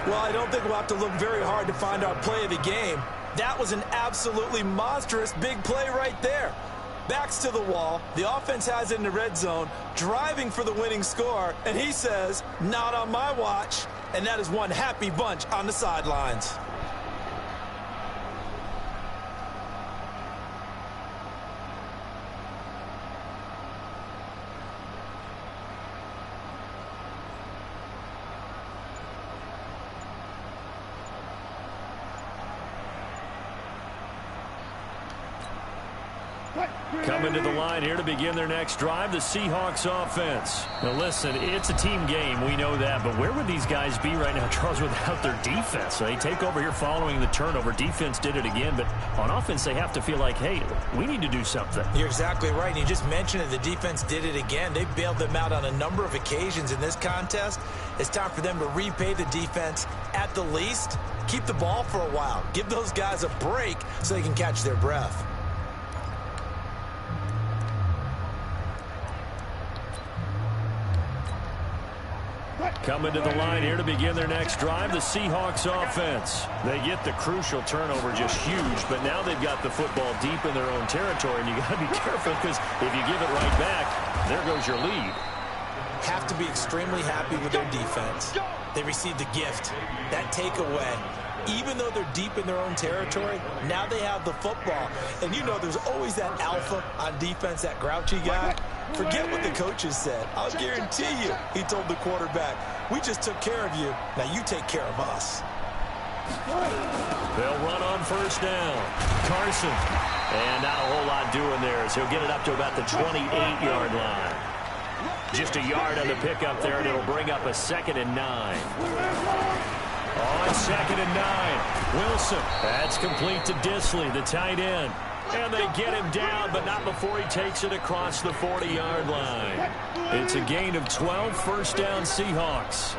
Well, I don't think we'll have to look very hard to find our play of the game. That was an absolutely monstrous big play right there. Backs to the wall. The offense has it in the red zone, driving for the winning score. And he says, not on my watch. And that is one happy bunch on the sidelines. Coming to the line here to begin their next drive, the Seahawks offense. Now listen, it's a team game, we know that, but where would these guys be right now, Charles, without their defense? So they take over here following the turnover. Defense did it again, but on offense they have to feel like, hey, we need to do something. You're exactly right. And you just mentioned it. The defense did it again. They bailed them out on a number of occasions in this contest. It's time for them to repay the defense at the least. Keep the ball for a while. Give those guys a break so they can catch their breath. Coming to the line here to begin their next drive, the Seahawks offense. They get the crucial turnover, just huge, but now they've got the football deep in their own territory, and you got to be careful because if you give it right back, there goes your lead. Have to be extremely happy with their defense. They received the gift, that takeaway. Even though they're deep in their own territory, now they have the football. And you know there's always that alpha on defense, that grouchy guy. Forget what the coaches said. I'll guarantee you, he told the quarterback, we just took care of you. Now you take care of us. They'll run on first down. Carson. And not a whole lot doing there as he'll get it up to about the 28-yard line. Just a yard on the pickup there, and it'll bring up a 2nd and 9. On 2nd and 9, Wilson. That's complete to Disley, the tight end. And they get him down, but not before he takes it across the 40-yard line. It's a gain of 12, first down Seahawks.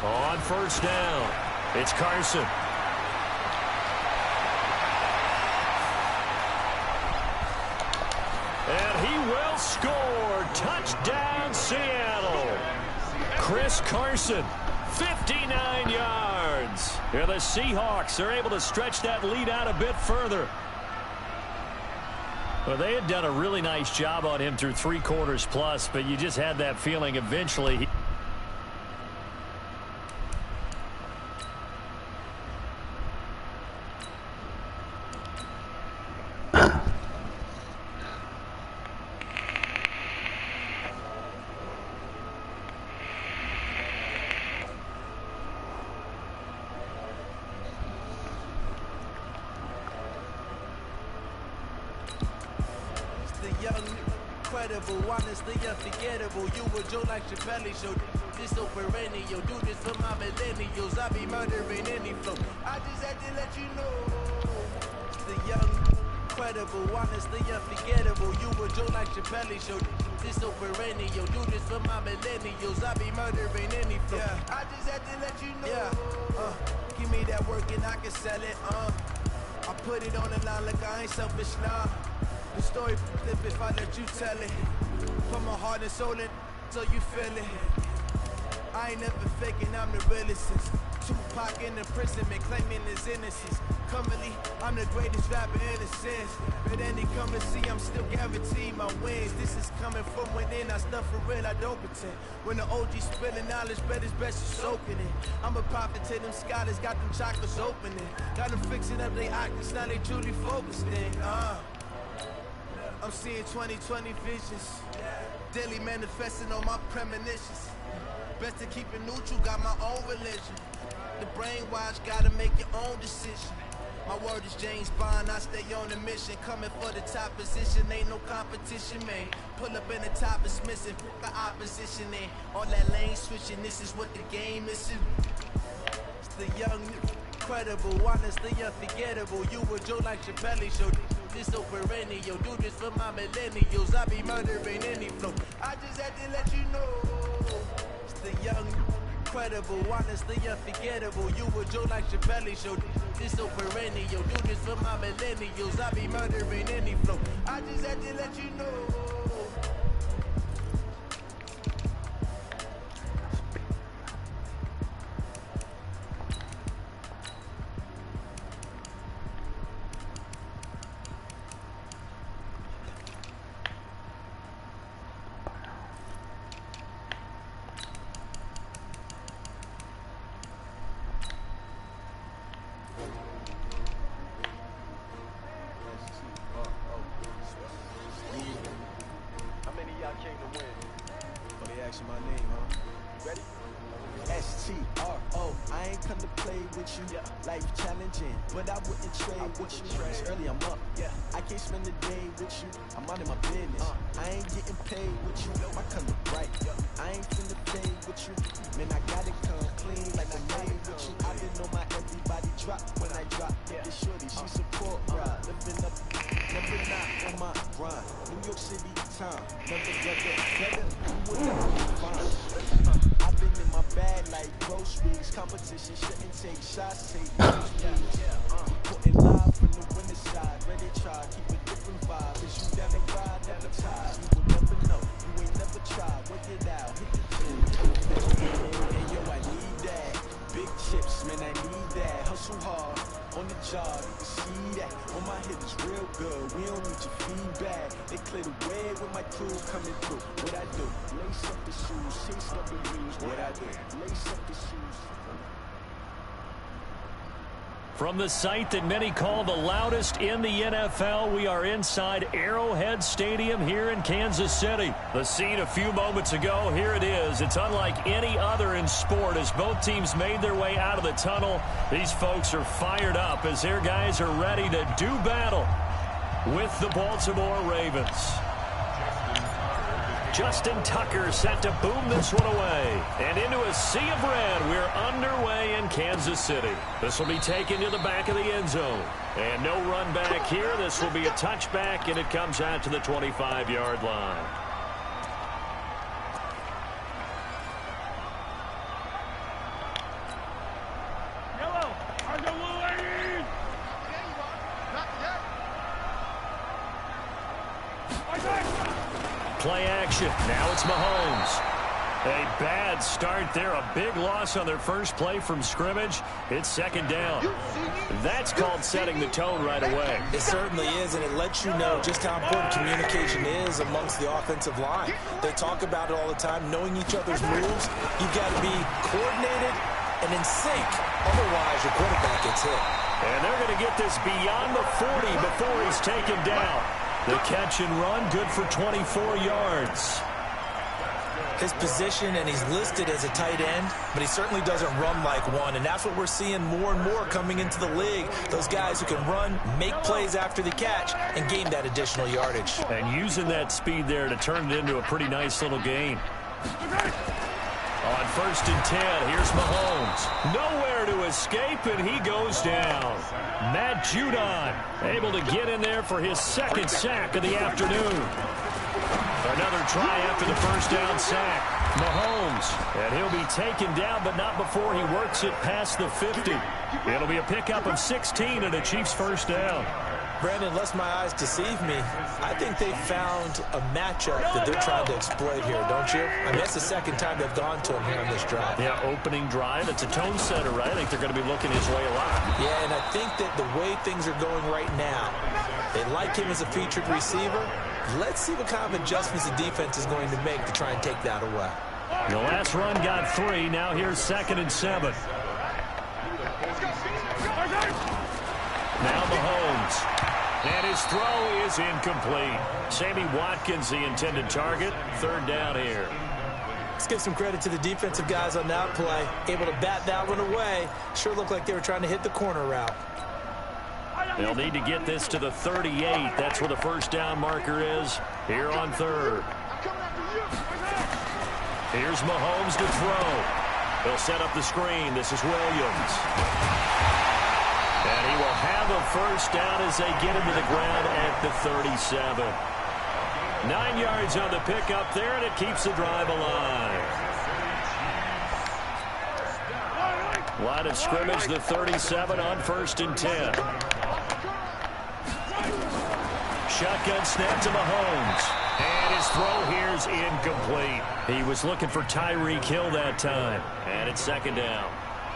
On first down, it's Carson. And he will score. Touchdown, Seattle. Chris Carson, 59 yards. And the Seahawks are able to stretch that lead out a bit further. Well, they had done a really nice job on him through 3 quarters plus, but you just had that feeling eventually. Honestly unforgettable. You were Joe like Chappelle show. This so perennial. Do this for my millennials. I be murdering any flow. I just had to let you know. It's the young, incredible, honestly unforgettable. You were Joe like Chappelle show. This so perennial. Do this for my millennials. I be murdering any flow. Yeah. I just had to let you know. Yeah. Give me that work and I can sell it. I put it on the line like I ain't selfish now. The story flip if I let you tell it. Put my heart and soul in so you feel it. I ain't never faking, I'm the realest since Tupac in the prison and claiming his innocence. Currently, I'm the greatest rapper in a sense. But then they come and see, I'm still guaranteed my wins. This is coming from within, I stuff for real, I don't pretend. When the OG spilling knowledge, bet it's best you soaking it. I'm a prophet to them scholars, got them chakras opening. Got them fixing up their optics, now they truly focused in. I'm seeing 2020 visions, daily manifesting on my premonitions. Best to keep it neutral, got my own religion. The brainwash, gotta make your own decision. My word is James Bond, I stay on a mission. Coming for the top position, ain't no competition, man. Pull up in the top, it's missing, the opposition in. All that lane switching, this is what the game is. It's the young, incredible, honestly unforgettable. You were Joe like Chappelle show. This so perennial, do this for my millennials. I be murdering any flow. I just had to let you know. It's the young, incredible, honestly unforgettable. You were Joe like Chappelle show. This so perennial, do this for my millennials. I be murdering any flow. I just had to let you know. with you. Life challenging, but I wouldn't trade with you. It's early, I'm up. I can't spend the day with you. I'm out of my business. I ain't getting paid with you. My color bright. I ain't finna fade with you. Man, I gotta come clean like a maid with you. I didn't know my everybody drop when I drop. This shorty, she support ride. Living up, never not on my grind. New York City time. Never better. You will never be fine. I've been in my bag like groceries. Competition shouldn't take shots, take groceries. Putting live from the winter side. Ready try, keep a different vibe. Cause you down the ride, never tired. You will never know, you ain't never tried. Work it out, hit the gym. And yo, I need that. Big chips, man, I need that. Hustle hard, on the job, you can see that. On my hit is real good, we don't need your feedback. They clear the way with my crew coming through. What I do? Lace up the shoes, chase up the views. What I do? Lace up the shoes. From the site that many call the loudest in the NFL, we are inside Arrowhead Stadium here in Kansas City. The scene a few moments ago, here it is. It's unlike any other in sport as both teams made their way out of the tunnel. These folks are fired up as their guys are ready to do battle with the Baltimore Ravens. Justin Tucker set to boom this one away. And into a sea of red, we're underway in Kansas City. This will be taken to the back of the end zone. And no run back here. This will be a touchback, and it comes out to the 25-yard line. Play action. Now it's Mahomes. A bad start there. A big loss on their first play from scrimmage. It's second down. That's called setting the tone right away. It certainly is, and it lets you know just how important communication is amongst the offensive line. They talk about it all the time, knowing each other's moves. You've got to be coordinated and in sync. Otherwise, your quarterback gets hit. And they're going to get this beyond the 40 before he's taken down. The catch and run, good for 24 yards. His position, and he's listed as a tight end, but he certainly doesn't run like one, and that's what we're seeing more and more coming into the league. Those guys who can run, make plays after the catch, and gain that additional yardage. And using that speed there to turn it into a pretty nice little game. On 1st and 10, here's Mahomes. Nowhere to escape, and he goes down. Matt Judon able to get in there for his second sack of the afternoon. Another try after the first down sack. Mahomes, and he'll be taken down, but not before he works it past the 50. It'll be a pickup of 16 and a Chiefs first down. Brandon, unless my eyes deceive me, I think they found a matchup that they're trying to exploit here, don't you? I mean, that's the second time they've gone to him here on this drive. Yeah, opening drive. It's a tone setter, right? I think they're going to be looking his way a lot. Yeah, and I think that the way things are going right now, they like him as a featured receiver. Let's see what kind of adjustments the defense is going to make to try and take that away. The last run got 3. Now here's 2nd and 7. Now Mahomes. And his throw is incomplete. Sammy Watkins, the intended target. 3rd down here. Let's give some credit to the defensive guys on that play. Able to bat that one away. Sure looked like they were trying to hit the corner route. They'll need to get this to the 38. That's where the first down marker is here on 3rd. Here's Mahomes to throw. They'll set up the screen. This is Williams. And he will have a first down as they get him to the ground at the 37. 9 yards on the pickup there, and it keeps the drive alive. Line of scrimmage, the 37 on 1st and 10. Shotgun snap to Mahomes. And his throw here is incomplete. He was looking for Tyreek Hill that time. And it's 2nd down.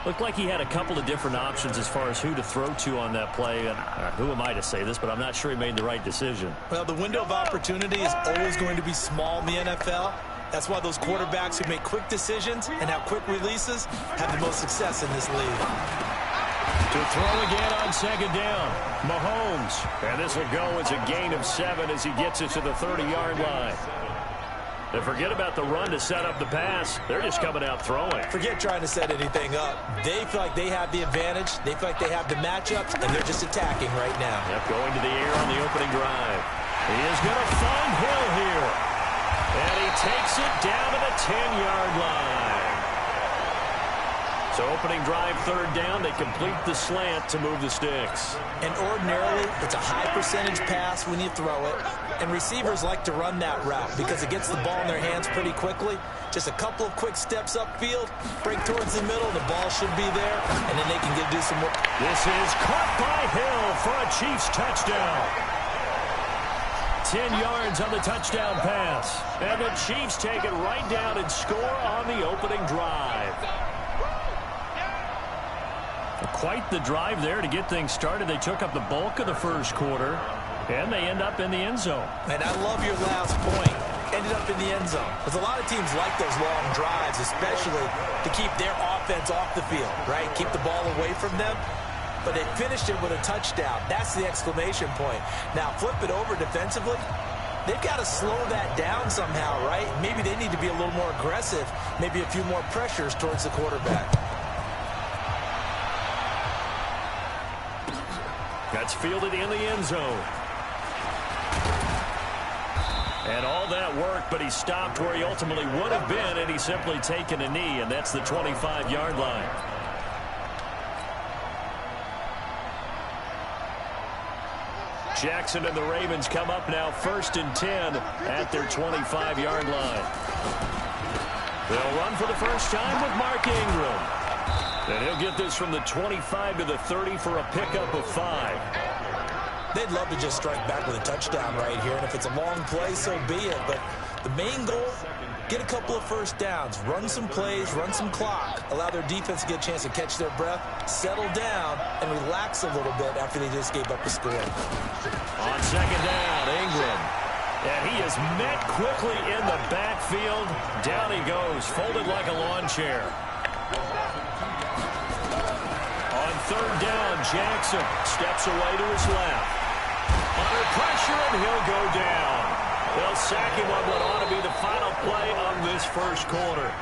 Looked like he had a couple of different options as far as who to throw to on that play. And who am I to say this, but I'm not sure he made the right decision. Well, the window of opportunity is always going to be small in the NFL. That's why those quarterbacks who make quick decisions and have quick releases have the most success in this league. To throw again on 2nd down, Mahomes. And this will go as a gain of 7 as he gets it to the 30-yard line. And forget about the run to set up the pass. They're just coming out throwing. Forget trying to set anything up. They feel like they have the advantage. They feel like they have the matchups, and they're just attacking right now. Yep, going to the air on the opening drive. He is going to find Hill here. And he takes it down to the 10-yard line. So opening drive, third down. They complete the slant to move the sticks. And ordinarily, it's a high percentage pass when you throw it. And receivers like to run that route because it gets the ball in their hands pretty quickly. Just a couple of quick steps upfield, break towards the middle, the ball should be there, and then they can do some more. This is caught by Hill for a Chiefs touchdown. 10 yards on the touchdown pass. And the Chiefs take it right down and score on the opening drive. Quite the drive there to get things started. They took up the bulk of the first quarter, and they end up in the end zone. And I love your last point. Ended up in the end zone. Because a lot of teams like those long drives, especially to keep their offense off the field, right? Keep the ball away from them. But they finished it with a touchdown. That's the exclamation point. Now, flip it over defensively. They've got to slow that down somehow, right? Maybe they need to be a little more aggressive. Maybe a few more pressures towards the quarterback. That's fielded in the end zone. And all that work, but he stopped where he ultimately would have been, and he's simply taken a knee, and that's the 25-yard line. Jackson and the Ravens come up now 1st and 10 at their 25-yard line. They'll run for the first time with Mark Ingram. And he'll get this from the 25 to the 30 for a pickup of 5. They'd love to just strike back with a touchdown right here, and if it's a long play, so be it. But the main goal, get a couple of first downs, run some plays, run some clock, allow their defense to get a chance to catch their breath, settle down, and relax a little bit after they just gave up the score. On second down, Ingram. And he is met quickly in the backfield. Down he goes, folded like a lawn chair. On third down, Jackson steps away to his left. Under pressure, and he'll go down. They'll sack him on what ought to be the final play of this first quarter.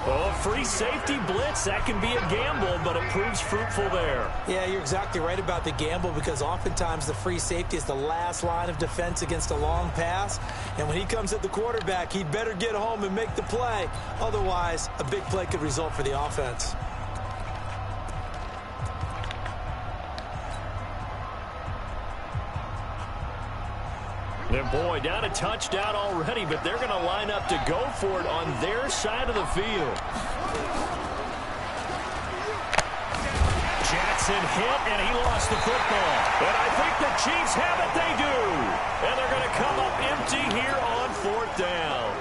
Oh, free safety blitz, that can be a gamble, but it proves fruitful there. Yeah, you're exactly right about the gamble because oftentimes the free safety is the last line of defense against a long pass. And when he comes at the quarterback, he'd better get home and make the play. Otherwise, a big play could result for the offense. And boy, down a touchdown already, but they're going to line up to go for it on their side of the field. Jackson hit, and he lost the football. And I think the Chiefs have it. They do. And they're going to come up empty here on 4th down.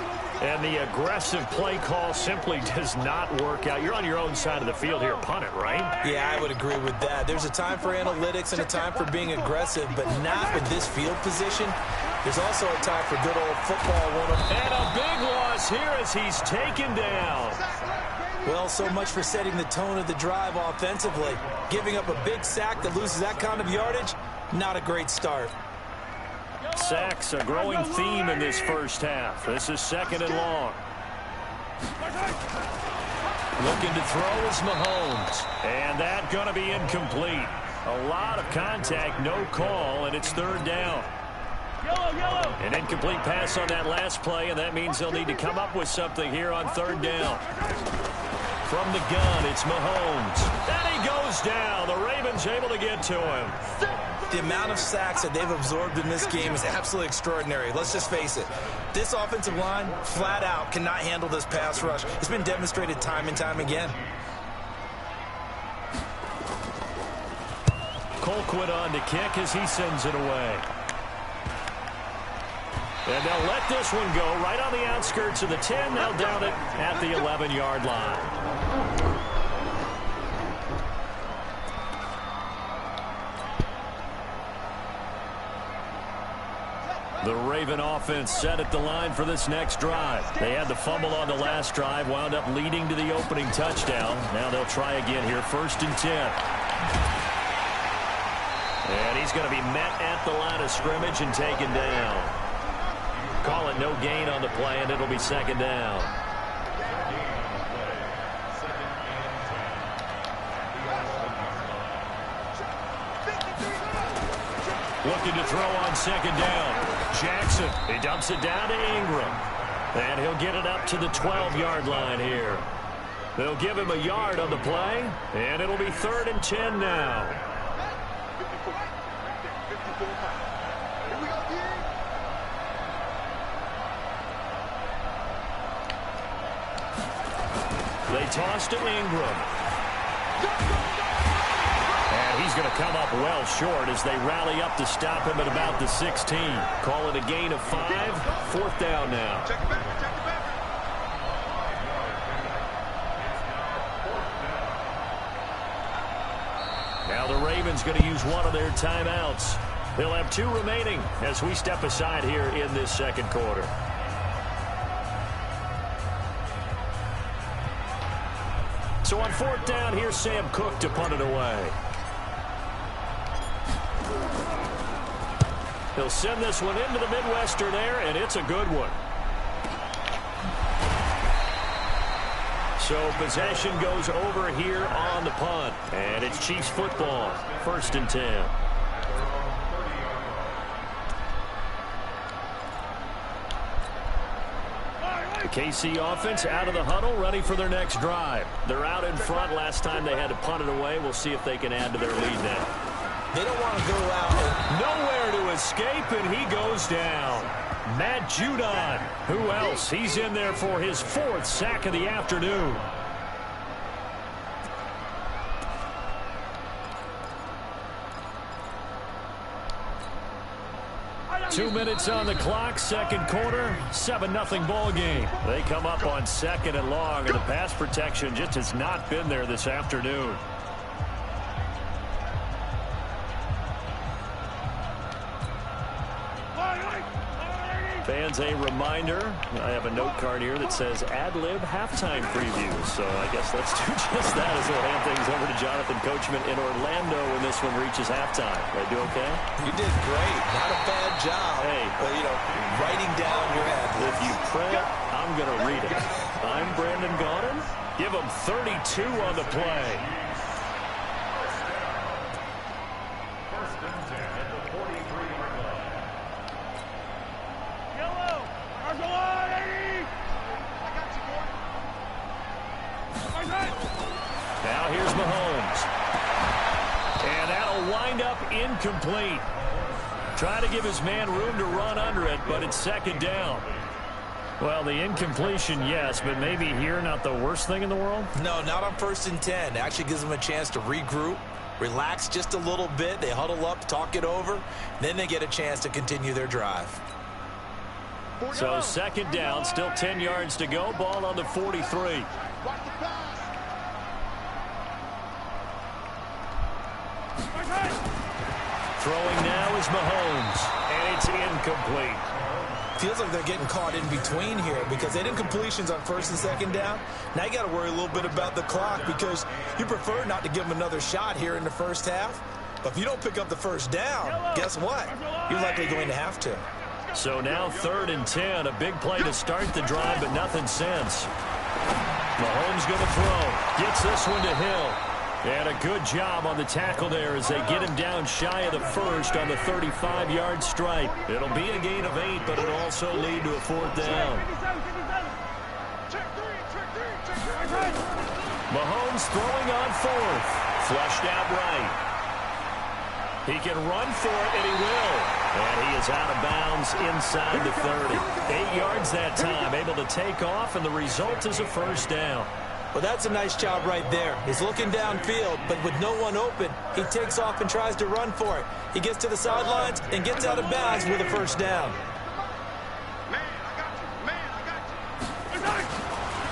And the aggressive play call simply does not work out. You're on your own side of the field here. Punt it, right? Yeah, I would agree with that. There's a time for analytics and a time for being aggressive, but not with this field position. There's also a time for good old football. And a big loss here as he's taken down. Well, so much for setting the tone of the drive offensively. Giving up a big sack that loses that kind of yardage, not a great start. Sacks, a growing theme in this first half. This is 2nd and long. Looking to throw is Mahomes. And that's going to be incomplete. A lot of contact, no call, and it's 3rd down. An incomplete pass on that last play, and that means they'll need to come up with something here on 3rd down. From the gun, it's Mahomes. And he goes down. The Ravens able to get to him. The amount of sacks that they've absorbed in this game is absolutely extraordinary. Let's just face it. This offensive line, flat out, cannot handle this pass rush. It's been demonstrated time and time again. Colquitt on to kick as he sends it away. And they'll let this one go right on the outskirts of the 10. They'll down it at the 11-yard line. The Raven offense set at the line for this next drive. They had the fumble on the last drive, wound up leading to the opening touchdown. Now they'll try again here, 1st and 10. And he's going to be met at the line of scrimmage and taken down. Call it no gain on the play, and it'll be second down. Looking to throw on second down. Jackson, he dumps it down to Ingram. And he'll get it up to the 12-yard line here. They'll give him a yard on the play, and it'll be 3rd and 10 now. They toss to Ingram. And he's going to come up well short as they rally up to stop him at about the 16. Call it a gain of 5. 4th down now. Now the Ravens going to use one of their timeouts. They'll have 2 remaining as we step aside here in this second quarter. So on 4th down, here's Sam Cook to punt it away. He'll send this one into the Midwestern air, and it's a good one. So possession goes over here on the punt, and it's Chiefs football, 1st and 10. The KC offense out of the huddle, ready for their next drive. They're out in front. Last time they had to punt it away. We'll see if they can add to their lead now. They don't want to go out. Nowhere to escape, and he goes down. Matt Judon. Who else? He's in there for his 4th sack of the afternoon. Two minutes on the clock, second quarter, 7-0 ball game. They come up on 2nd and long, and the pass protection just has not been there this afternoon. Fans, a reminder, I have a note card here that says ad-lib halftime preview. So I guess let's do just that as we'll hand things over to Jonathan Coachman in Orlando when this one reaches halftime. Did I do okay? You did great. Not a bad job. Hey. But, you know, writing down your ad-libs. If you print, I'm going to read it. I'm Brandon Gaudin. Give him 32 on the play. Now here's Mahomes. And that'll wind up incomplete. Trying to give his man room to run under it, but it's 2nd down. Well, the incompletion, yes, but maybe here not the worst thing in the world? No, not on 1st and 10. It actually gives them a chance to regroup, relax just a little bit. They huddle up, talk it over. Then they get a chance to continue their drive. So 2nd down, still 10 yards to go. Ball on the 43. Throwing now is Mahomes, and it's incomplete. Feels like they're getting caught in between here because they did incompletions on 1st and 2nd down. Now you got to worry a little bit about the clock because you prefer not to give them another shot here in the first half. But if you don't pick up the 1st down, guess what? You're likely going to have to. So now 3rd and 10, a big play to start the drive, but nothing since. Mahomes going to throw. Gets this one to Hill. And a good job on the tackle there as they get him down shy of the 1st on the 35-yard stripe. It'll be a gain of 8, but it'll also lead to a 4th down. Mahomes throwing on 4th. Flushed out right. He can run for it, and he will. And he is out of bounds inside the 30. 8 yards that time, able to take off, and the result is a 1st down. Well, that's a nice job right there. He's looking downfield, but with no one open, he takes off and tries to run for it. He gets to the sidelines and gets out of bounds with a 1st down.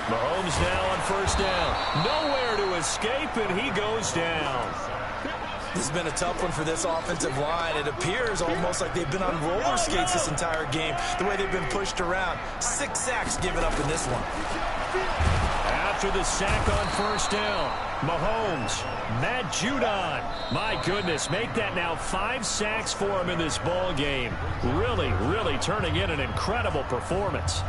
Mahomes now on 1st down. Nowhere to escape, and he goes down. This has been a tough one for this offensive line. It appears almost like they've been on roller skates this entire game, the way they've been pushed around. 6 sacks given up in this one. At after the sack on first down. Mahomes, Matt Judon. My goodness, make that now 5 sacks for him in this ball game. Really, really turning in an incredible performance.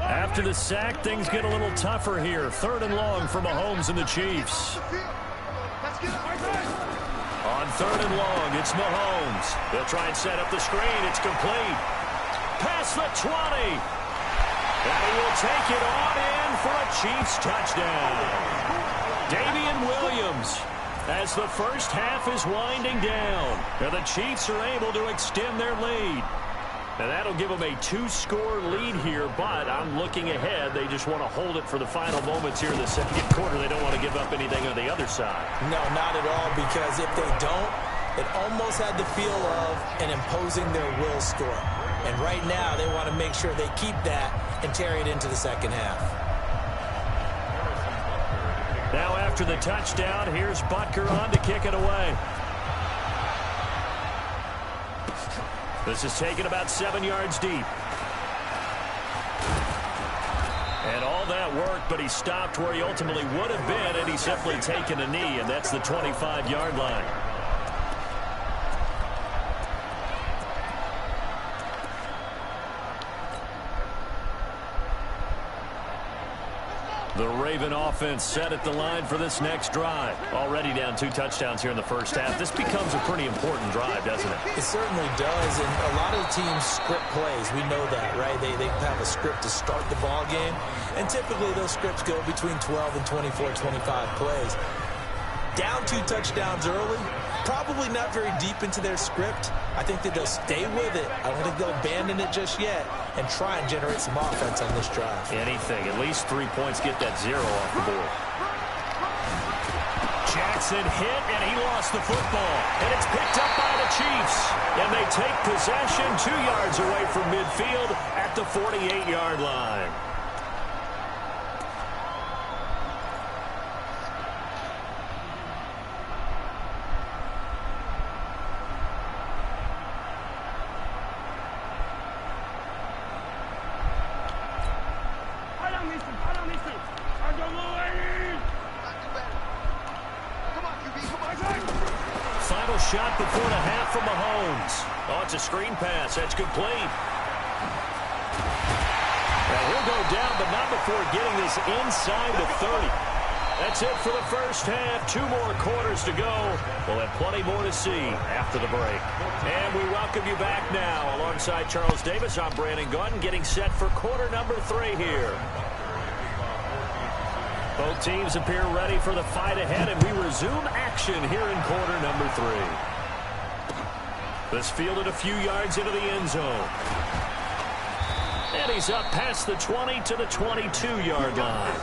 After the sack, things get a little tougher here. 3rd and long for Mahomes and the Chiefs. On 3rd and long, it's Mahomes. They'll try and set up the screen. It's complete. Past the 20. And he will take it on in for a Chiefs touchdown. Damian Williams, as the first half is winding down. And the Chiefs are able to extend their lead. And that'll give them a 2-score lead here, but I'm looking ahead. They just want to hold it for the final moments here in the second quarter. They don't want to give up anything on the other side. No, not at all, because if they don't, it almost had the feel of an imposing their will score. And right now, they want to make sure they keep that and carry it into the second half. Now after the touchdown, here's Butker on to kick it away. This is taken about 7 yards deep. And all that worked, but he stopped where he ultimately would have been, and he's simply taken a knee, and that's the 25-yard line. The Raven offense set at the line for this next drive. Already down 2 touchdowns here in the first half. This becomes a pretty important drive, doesn't it? It certainly does, and a lot of the teams script plays. We know that, right? They have a script to start the ball game, and typically those scripts go between 12 and 24, 25 plays. Down 2 touchdowns early, probably not very deep into their script. I think that they'll stay with it. I don't think they'll abandon it just yet and try and generate some offense on this drive. Anything. At least 3 points, get that 0 off the board. Jackson hit, and he lost the football. And it's picked up by the Chiefs. And they take possession 2 yards away from midfield at the 48-yard line. Final shot before the half from Mahomes. Oh, it's a screen pass. That's complete. Now he'll go down, but not before getting this inside the 30. That's it for the first half. 2 more quarters to go. We'll have plenty more to see after the break. And we welcome you back now. Alongside Charles Davis, I'm Brandon Gunn, getting set for quarter number 3 here. Both teams appear ready for the fight ahead, and we resume action here in quarter number 3. This fielded a few yards into the end zone. And he's up past the 20 to the 22-yard line.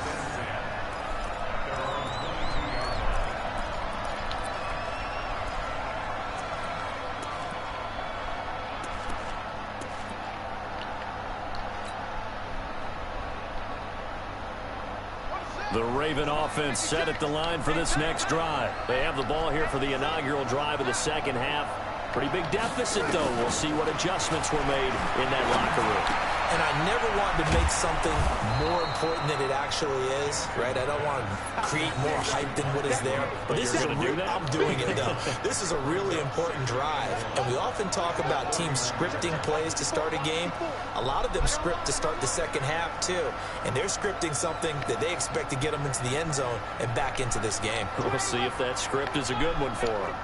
The Raven offense set at the line for this next drive. They have the ball here for the inaugural drive of the second half. Pretty big deficit, though. We'll see what adjustments were made in that locker room. And I never want to make something more important than it actually is, right? I don't want to create more hype than what is there. But this is I'm doing it, though. This is a really important drive. And we often talk about teams scripting plays to start a game. A lot of them script to start the second half, too. And they're scripting something that they expect to get them into the end zone and back into this game. We'll see if that script is a good one for them.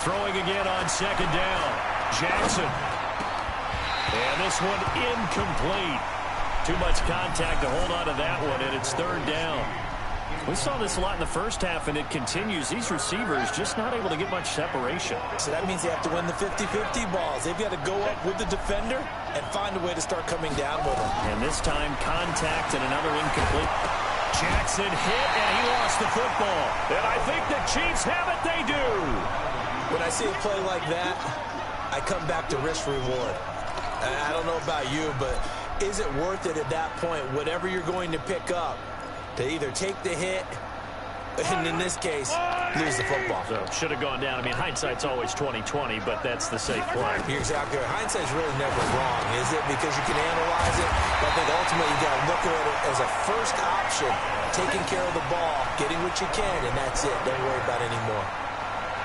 Throwing again on second down. Jackson. And this one incomplete. Too much contact to hold on to that one, and it's 3rd down. We saw this a lot in the first half, and it continues. These receivers just not able to get much separation. So that means they have to win the 50-50 balls. They've got to go up with the defender and find a way to start coming down with them. And this time, contact and another incomplete. Jackson hit, and he lost the football. And I think the Chiefs have it. They do. When I see a play like that, I come back to risk-reward. I don't know about you, but is it worth it at that point, whatever you're going to pick up, to either take the hit And in this case, lose the football. So should have gone down. I mean, hindsight's always 20/20, but that's the safe play. You're exactly right. Hindsight's really never wrong, is it? Because you can analyze it. But I think ultimately you got to look at it as a first option, taking care of the ball, getting what you can, and that's it. Don't worry about it anymore.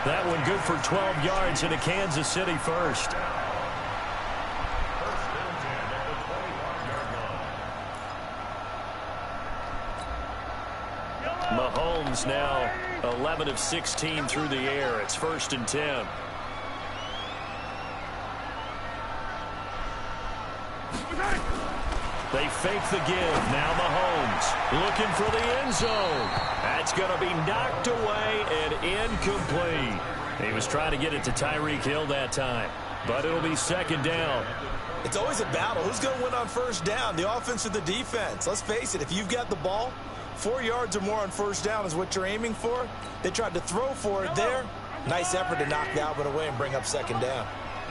That one good for 12 yards into Kansas City first. Mahomes now 11 of 16 through the air. It's 1st and 10. They fake the give. Now Mahomes looking for the end zone. That's going to be knocked away and incomplete. He was trying to get it to Tyreek Hill that time, but it'll be 2nd down. It's always a battle. Who's going to win on 1st down, the offense or the defense? Let's face it, if you've got the ball, 4 yards or more on 1st down is what you're aiming for. They tried to throw for it there. Nice effort to knock that one away and bring up 2nd down.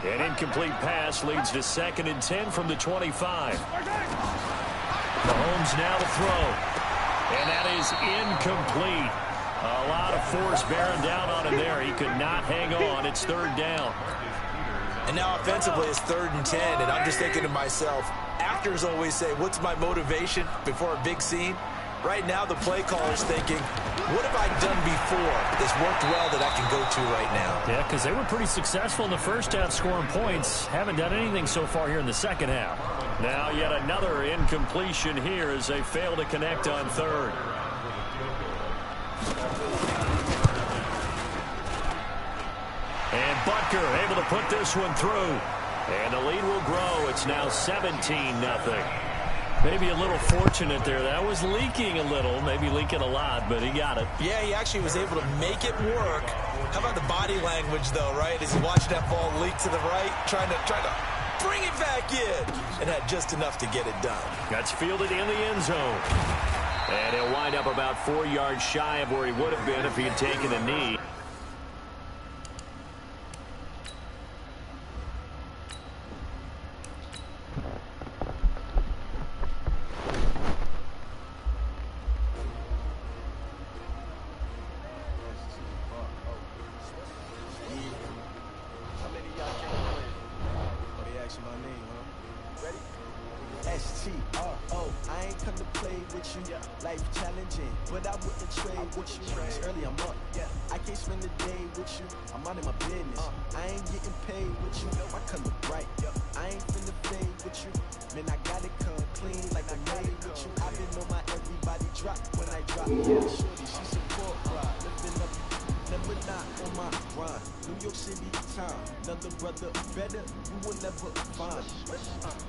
An incomplete pass leads to 2nd and 10 from the 25. Mahomes now to throw. And that is incomplete. A lot of force bearing down on him there. He could not hang on. It's 3rd down. And now offensively it's 3rd and 10. And I'm just thinking to myself, actors always say, what's my motivation before a big scene? Right now the play caller's thinking, what have I done before that's worked well that I can go to right now? Yeah, because they were pretty successful in the first half scoring points. Haven't done anything so far here in the second half. Now yet another incompletion here as they fail to connect on 3rd. And Butker able to put this one through. And the lead will grow. It's now 17-0. Maybe a little fortunate there. That was leaking a little, maybe leaking a lot, but he got it. Yeah, he actually was able to make it work. How about the body language, though, right? As he watched that ball leak to the right, trying to bring it back in, and had just enough to get it done. That's fielded in the end zone. And he'll wind up about 4 yards shy of where he would have been if he had taken a knee. S-T-R-O, I ain't come to play with you. Life challenging, but I wouldn't trade with you. It's early, I'm up. I can't spend the day with you. I'm out of my business. I ain't getting paid with you. My color bright. I ain't finna fade with you. Man, I got it come clean like I made with you. I've been on my everybody drop when I drop. Shorty, she support ride. Lifting up, never not on my grind. New York City time. Another brother better, you will never find.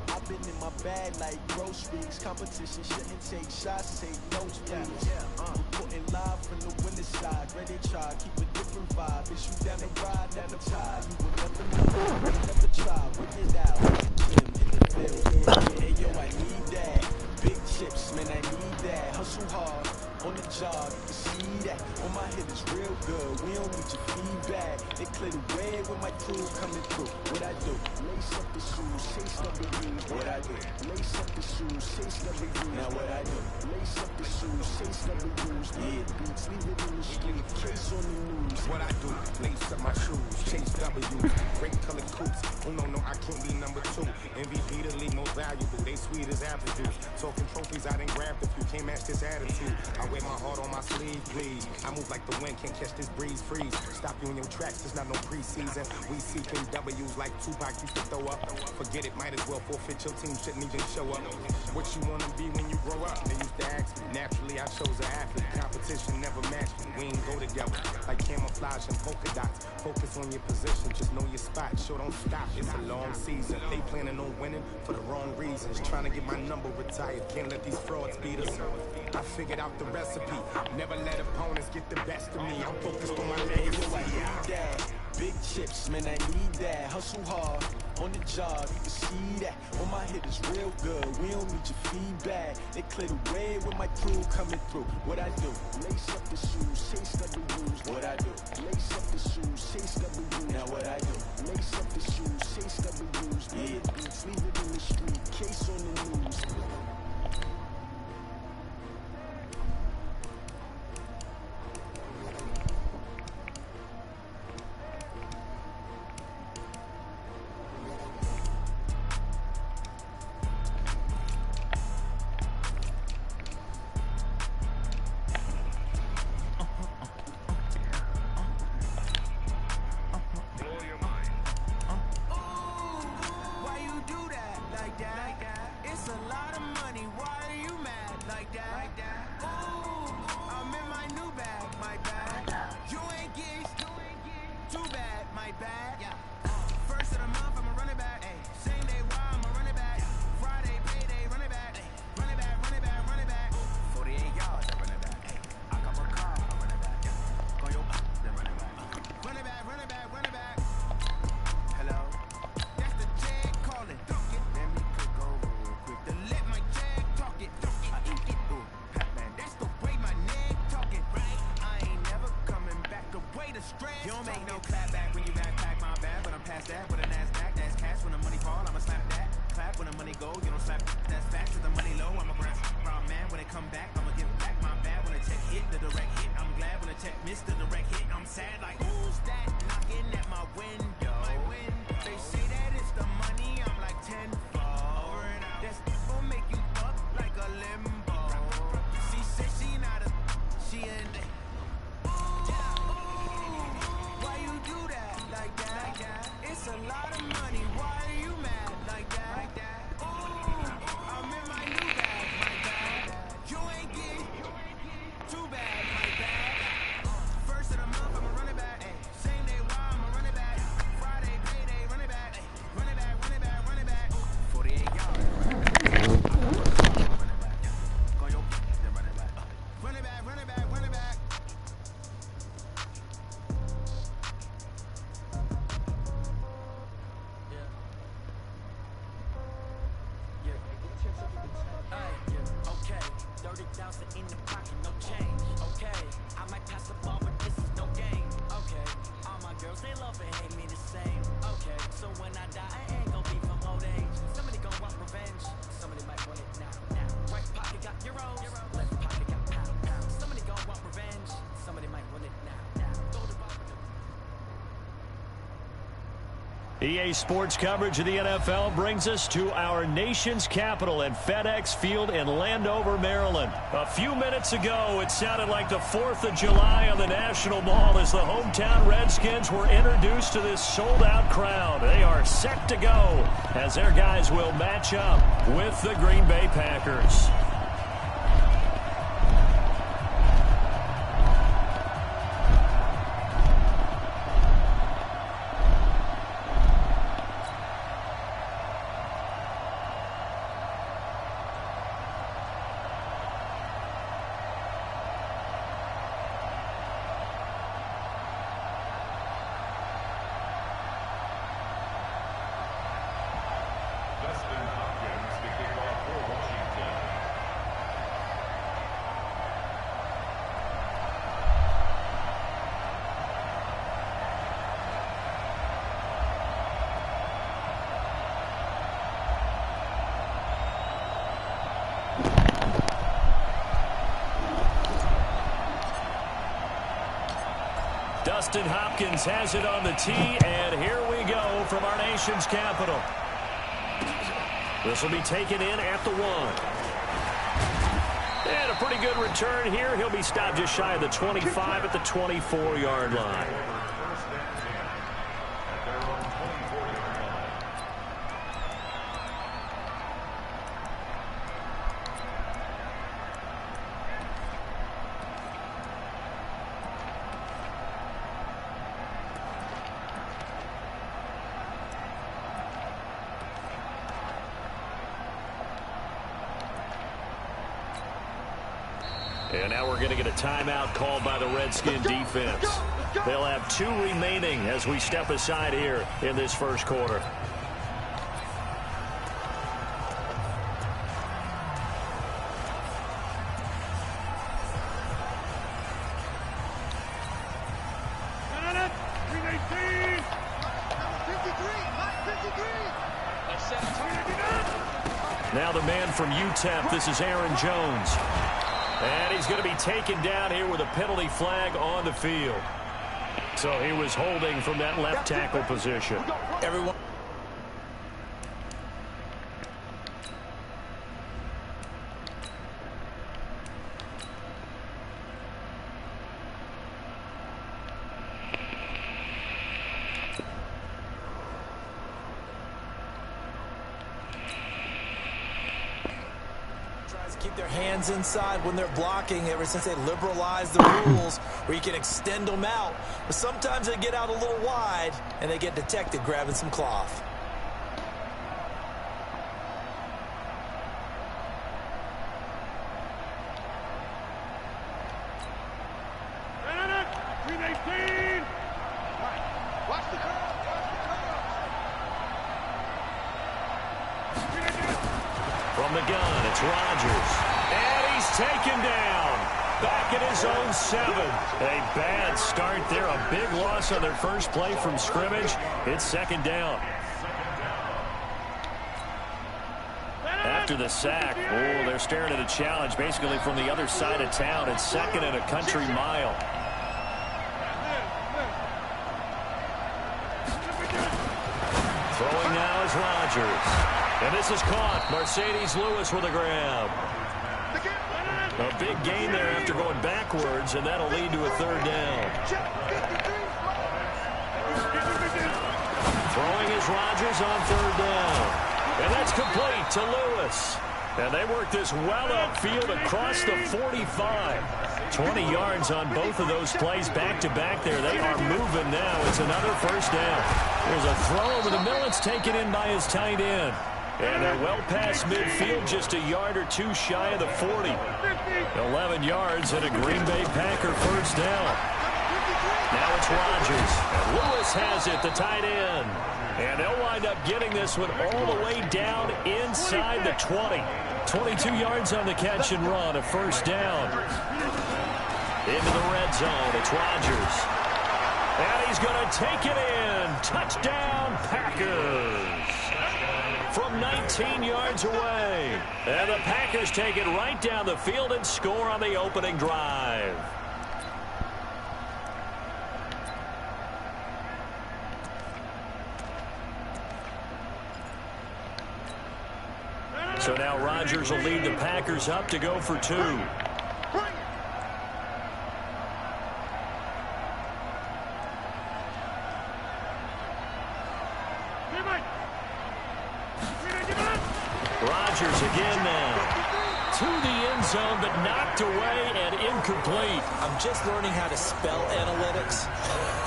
I've been in my bag like groceries. Competition shouldn't take shots, take notes, please. Reporting live from the winning side. Ready to try, keep a different vibe. Is you down the ride, down the tide? You will never know, you never try. Work it out. In the field, hey yo, I need that. Big chips, man, I need that. Hustle hard. On the job, you can see that. On my head is real good. We don't need your feedback. They clear the way when my crew coming through. What I do? Lace up the shoes, chase W's. What I do? Lace up the shoes, chase W's. Now what I do? Lace up the shoes, chase W's. Yeah, beats, leave it in the street. Case on the news. What I do? Lace up my shoes, chase W's. Great colored coops. Oh no, I can't be number 2. MVP the league most valuable. They sweet as apple juice. Talking trophies, I done grabbed a few. Can't match this attitude. I wear my heart on my sleeve, please. I move like the wind, can't catch this breeze, freeze. Stop you in your tracks, there's not no preseason. We seeking W's like Tupac used to throw up. Forget it, might as well forfeit. Your team shouldn't even show up. What you wanna be when you grow up? They used to ask me. Naturally, I chose an athlete. Competition never matched me. We ain't go together like camouflage and polka dots. Focus on your position, just know your spot. Sure, don't stop. It's a long season. They planning on winning for the wrong reasons. Trying to get my number retired. Can't let these frauds beat us. I figured out the recipe. Never let opponents get the best of me. I'm focused on my legacy. I need that. Big chips, man, I need that. Hustle hard on the job, you can see that. On my head is real good. We don't need your feedback. They clear the way with my crew coming through. What I do? Lace up the shoes, chase W's. What I do? Lace up the shoes, chase W's. Now what I do? Lace up the shoes, chase W's. Yeah, beats, leave it in the street. Case on the news. like that. Ooh, I'm in my new bag, my bag. You ain't getting too bad, my bad. First of the month, I'ma run it back. Same day, why I'ma run it back. Friday, payday, run it back. Run it back, run it back, run it back. 48 yards, I run it back. I got my car, I run it back. Go yo, then run it back. Run it back, run it back, run it back. Hello, that's the jag calling. Let me click over real quick to let my jag talk it. I eat it, ooh, Pac-Man, that's the way my neck talking. I ain't never coming back the way the stress. You don't make no clap back when you backpack my bag, but I'm past that with a NASDAQ. That's cash when the money fall, I'ma slap that. Clap when the money go, you don't slap. That's facts with the money low, I'ma grab raw man when it come back. I'ma give back my bad when the check hit, the direct hit. I'm glad when the check missed the direct hit. I'm sad like who's that knocking at my window? They say that it's the money, I'm like tenfold. That's gon' make you up like a limbo. She said she not a, she in. Why you do that like that? It's a lot of money. Why are you mad like that? Ooh, I'm in my new bag, my bad. You ain't getting too bad, my bad. First of the month, I'ma run it back. Same day, why I'ma run it back. Friday, payday, run it back. Run it back, run it back, run it back. 48 yards, run it back. Run it back. Go yo, then run it back. Run it back, run it back, run it back. Okay, 30,000 in the pocket, no change. Okay, I might pass the ball, but this is no game. Okay, all my girls, they love and hate me the same. Okay, so when I die, I ain't gon' be from old age. Somebody gon' want revenge, somebody might want it now. Right pocket got euros, left pocket got pounds. Somebody gon' want revenge, somebody might want it now. Throw the ball. EA Sports coverage of the NFL brings us to our nation's capital at FedEx Field in Landover, Maryland. A few minutes ago, it sounded like the 4th of July on the National Mall as the hometown Redskins were introduced to this sold-out crowd. They are set to go as their guys will match up with the Green Bay Packers. Dustin Hopkins has it on the tee, and here we go from our nation's capital. This will be taken in at the 1. And a pretty good return here. He'll be stopped just shy of the 25 at the 24-yard line. And now we're going to get a timeout called by the Redskin defense. They'll have 2 remaining as we step aside here in this first quarter. Now the man from UTEP, this is Aaron Jones. And he's going to be taken down here with a penalty flag on the field. So he was holding from that left tackle position. Everyone. Tries to keep their hands inside when they're blocking ever since they liberalized the rules where you can extend them out. But sometimes they get out a little wide and they get detected grabbing some cloth. From the gun, it's Rodgers. And he's taken down. Back at his own 7. A bad start there. A big loss on their first play from scrimmage. It's second down. After the sack, they're staring at a challenge basically from the other side of town. It's second and a country mile. Throwing now is Rodgers. And this is caught. Mercedes Lewis with a grab. A big gain there after going backwards, and that'll lead to a third down. Throwing is Rodgers on third down. And that's complete to Lewis. And they work this well upfield across the 45. 20 yards on both of those plays back-to-back there. They are moving now. It's another first down. There's a throw over the middle. It's taken in by his tight end. And they're well past midfield, just a yard or two shy of the 40. 11 yards and a Green Bay Packer first down. Now it's Rodgers. And Lewis has it, the tight end. And they'll wind up getting this one all the way down inside the 20. 22 yards on the catch and run, a first down. Into the red zone, it's Rodgers. And he's going to take it in. Touchdown, Packers. From 19 yards away. And the Packers take it right down the field and score on the opening drive. So now Rodgers will lead the Packers up to go for 2. Rodgers again now. To the end zone, but knocked away and incomplete. I'm just learning how to spell analytics,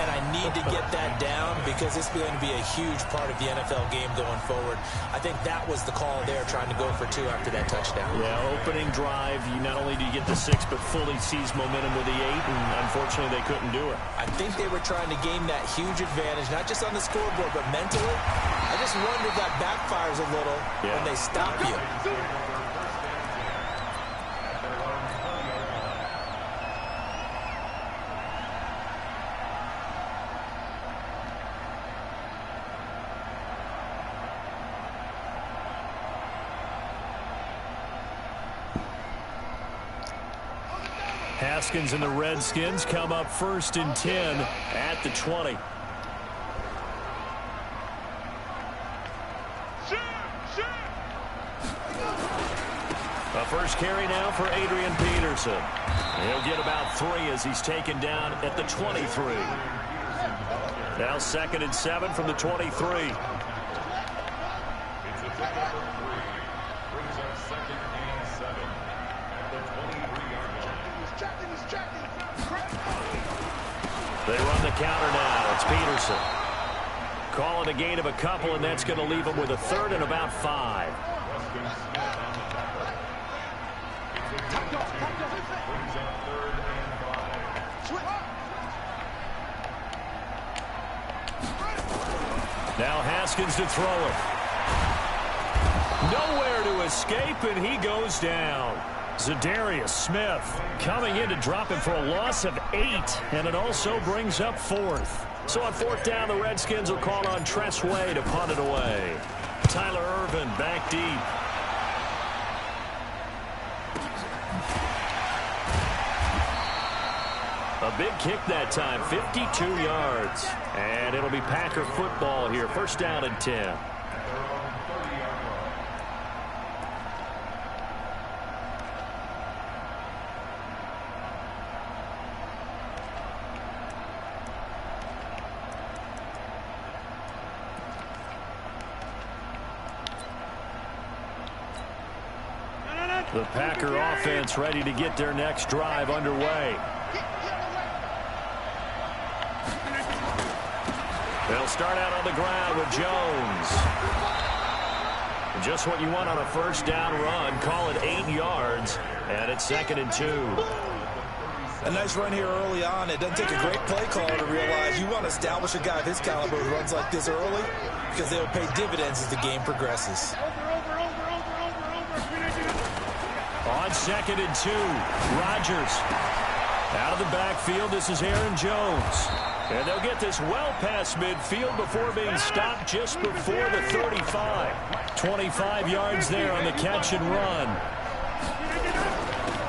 and I need to get that down because it's going to be a huge part of the NFL game going forward. I think that was the call there, trying to go for 2 after that touchdown. Yeah, opening drive, you not only do you get the 6, but fully seize momentum with the 8, and unfortunately they couldn't do it. I think they were trying to gain that huge advantage, not just on the scoreboard, but mentally. I just wonder if that backfires a little when they stop you. Haskins and the Redskins come up first and 10 at the 20. A first carry now for Adrian Peterson. He'll get about 3 as he's taken down at the 23. Now second and 7 from the 23. They run the counter now. It's Peterson. Calling a gain of a couple, and that's going to leave them with a third and about 5. Now Haskins to throw it. Nowhere to escape, and he goes down. Zadarius Smith coming in to drop him for a loss of 8, and it also brings up 4th. So on 4th down, the Redskins will call on Tress Way to punt it away. Tyler Ervin back deep. A big kick that time, 52 yards. And it'll be Packer football here, first down and 10. The Packer offense ready to get their next drive underway. They'll start out on the ground with Jones. Just what you want on a first down run. Call it 8 yards, and it's 2nd and 2. A nice run here early on. It doesn't take a great play caller to realize you want to establish a guy of his caliber who runs like this early because they'll pay dividends as the game progresses. On 2nd and 2, Rodgers. Out of the backfield, this is Aaron Jones. And they'll get this well past midfield before being stopped just before the 35. 25 yards there on the catch and run.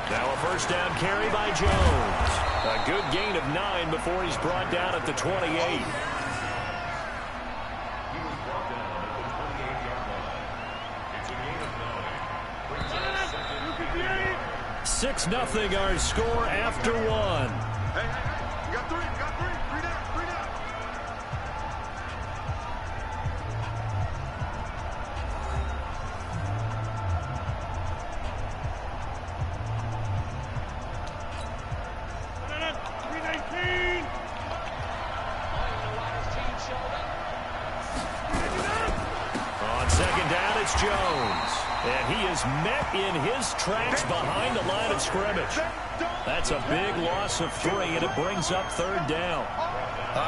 Now a first down carry by Jones. A good gain of 9 before he's brought down at the 28. 6-0 our score after 1. Hey, you got 3, you got 3. 3 down, 3 down. On 2nd down, it's Jones. And he is met in his tracks behind the line of scrimmage. That's a big loss of 3, and it brings up 3rd down.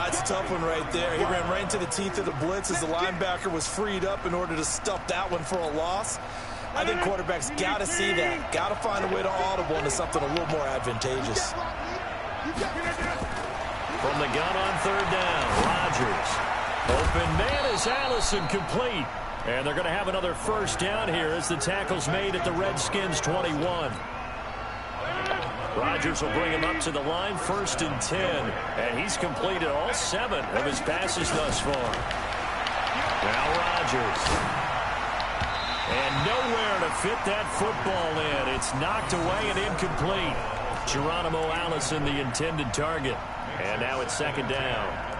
It's a tough one right there. He ran right into the teeth of the blitz as the linebacker was freed up in order to stuff that one for a loss. I think quarterbacks got to see that. Got to find a way to audible into something a little more advantageous. From the gun on 3rd down, Rodgers. Open man is Allison, complete. And they're going to have another first down here as the tackle's made at the Redskins 21. Rodgers will bring him up to the line, 1st and 10. And he's completed all 7 of his passes thus far. Now Rodgers. And nowhere to fit that football in. It's knocked away and incomplete. Geronimo Allison, the intended target. And now it's 2nd down.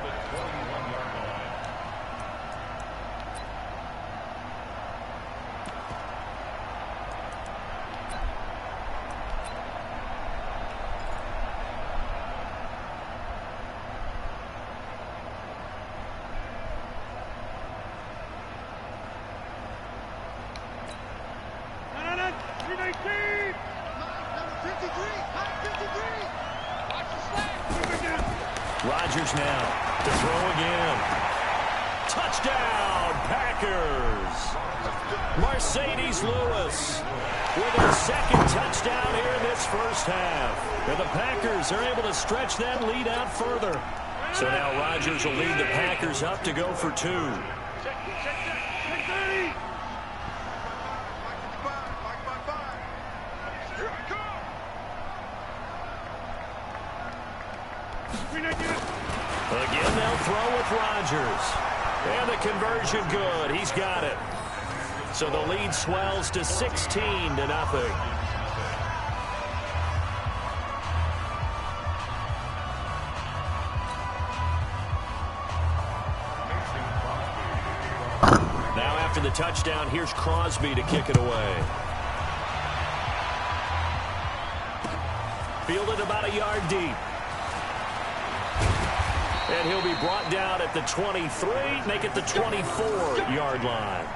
Rodgers now to throw again. Touchdown, Packers. Mercedes Lewis with their 2nd touchdown here in this first half. And the Packers are able to stretch that lead out further. So now Rodgers will lead the Packers up to go for 2. Again, they'll throw with Rodgers. And the conversion good. He's got it. So the lead swells to 16-0. Now after the touchdown, here's Crosby to kick it away. Fielded about a yard deep. And he'll be brought down at the 23, make it the 24-yard line.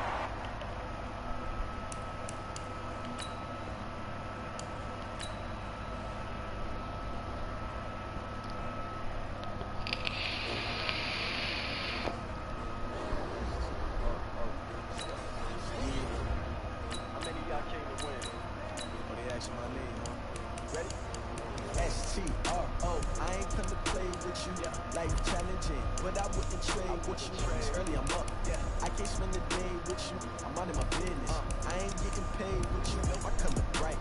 How many of y'all came to win? Oh, they asking my name, huh? Ready? S-T-R-O. I ain't come to play with you. Life challenging, but I wouldn't trade with you. It's early, I'm up. I can't spend the day with you. I'm out of my business. I ain't getting paid with you. I come up right.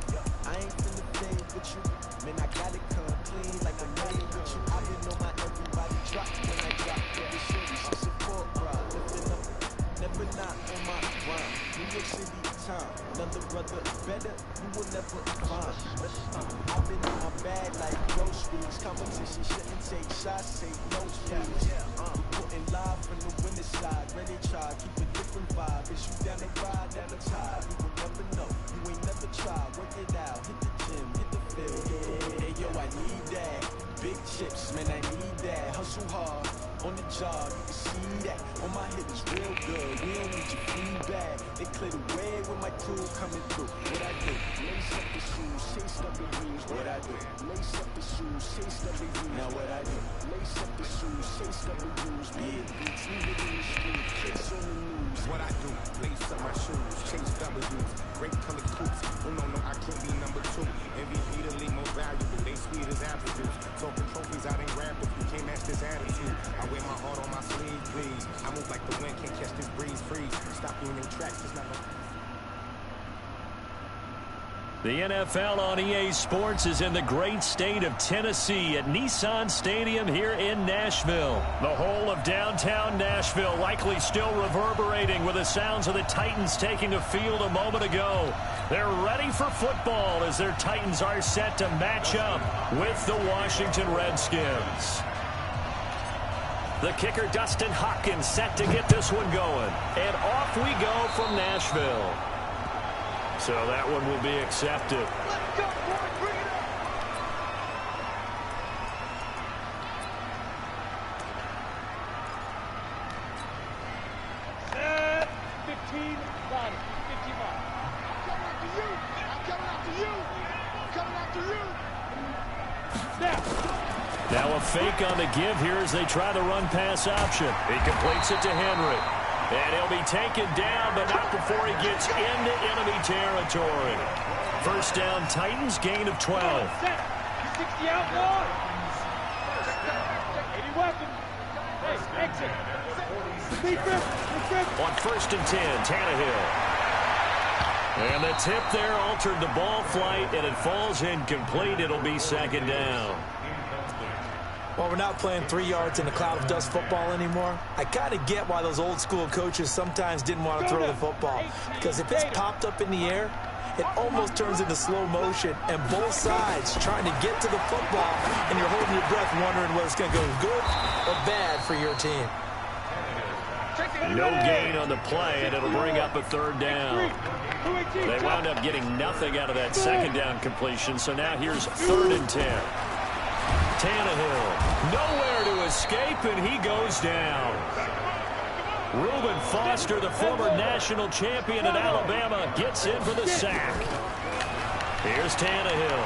I ain't finna play with you. Man, I got it come clean like I'm made with you. I been on my everybody drop when I drop. This shit, she support, bro. Lifting up, never not on my grind. New York City time. Another brother better, you will never find. I've been in my bag like groceries. Competition shouldn't take shots, take no trees. Putting live from the winning side. Ready try, keep a different vibe. Is you down the ride, down the tide? You will never know. You ain't never never try, work it out, hit the gym, hit the field. Hey, yo, I need that. Big chips, man, I need that. Hustle hard, on the job, you can see that. On my hip is real good, we don't need your feedback. They clear the way with my crew coming through. What I do? Lace up the shoes, chase up the views. What I do? Lace up the shoes, chase up the views. Now what I do? Lace up the shoes, chase up the views. Big beats, leave it in the street, chase on the news. What I do? Lace up my shoes, chase W's. Great color coops. Oh no, I can't be number 2. MVP the league most valuable. They sweet as apple juice. Talking trophies, I didn't grab if you can't match this attitude. I wear my heart on my sleeve, please. I move like the wind, can't catch this breeze, freeze. Stop you in them tracks, it's not no... The NFL on EA Sports is in the great state of Tennessee at Nissan Stadium here in Nashville. The whole of downtown Nashville likely still reverberating with the sounds of the Titans taking a field a moment ago. They're ready for football as their Titans are set to match up with the Washington Redskins. The kicker, Dustin Hopkins, set to get this one going. And off we go from Nashville. So that one will be accepted. Let's go, boys. Bring it up. Set. 15 body. 15 body. I'm coming after you. I'm coming after you. I'm coming after you. Now a fake on the give here as they try the run-pass option. He completes it to Henry. And he'll be taken down, but not before he gets into enemy territory. First down, Titans, gain of 12. Set. 60 out wide. Any weapon. Hey, exit. On first and 10, Tannehill. And the tip there altered the ball flight, and it falls incomplete. It'll be second down. Well, we're not playing 3 yards in a cloud of dust football anymore. I kind of get why those old school coaches sometimes didn't want to throw the football. Because if it's popped up in the air, it almost turns into slow motion. And both sides trying to get to the football, and you're holding your breath wondering whether it's going to go good or bad for your team. No gain on the play, and it'll bring up a third down. They wound up getting nothing out of that second down completion, so now here's 3rd and 10. Tannehill, nowhere to escape, and he goes down. Reuben Foster, the former national champion at Alabama, gets in for the sack. Here's Tannehill.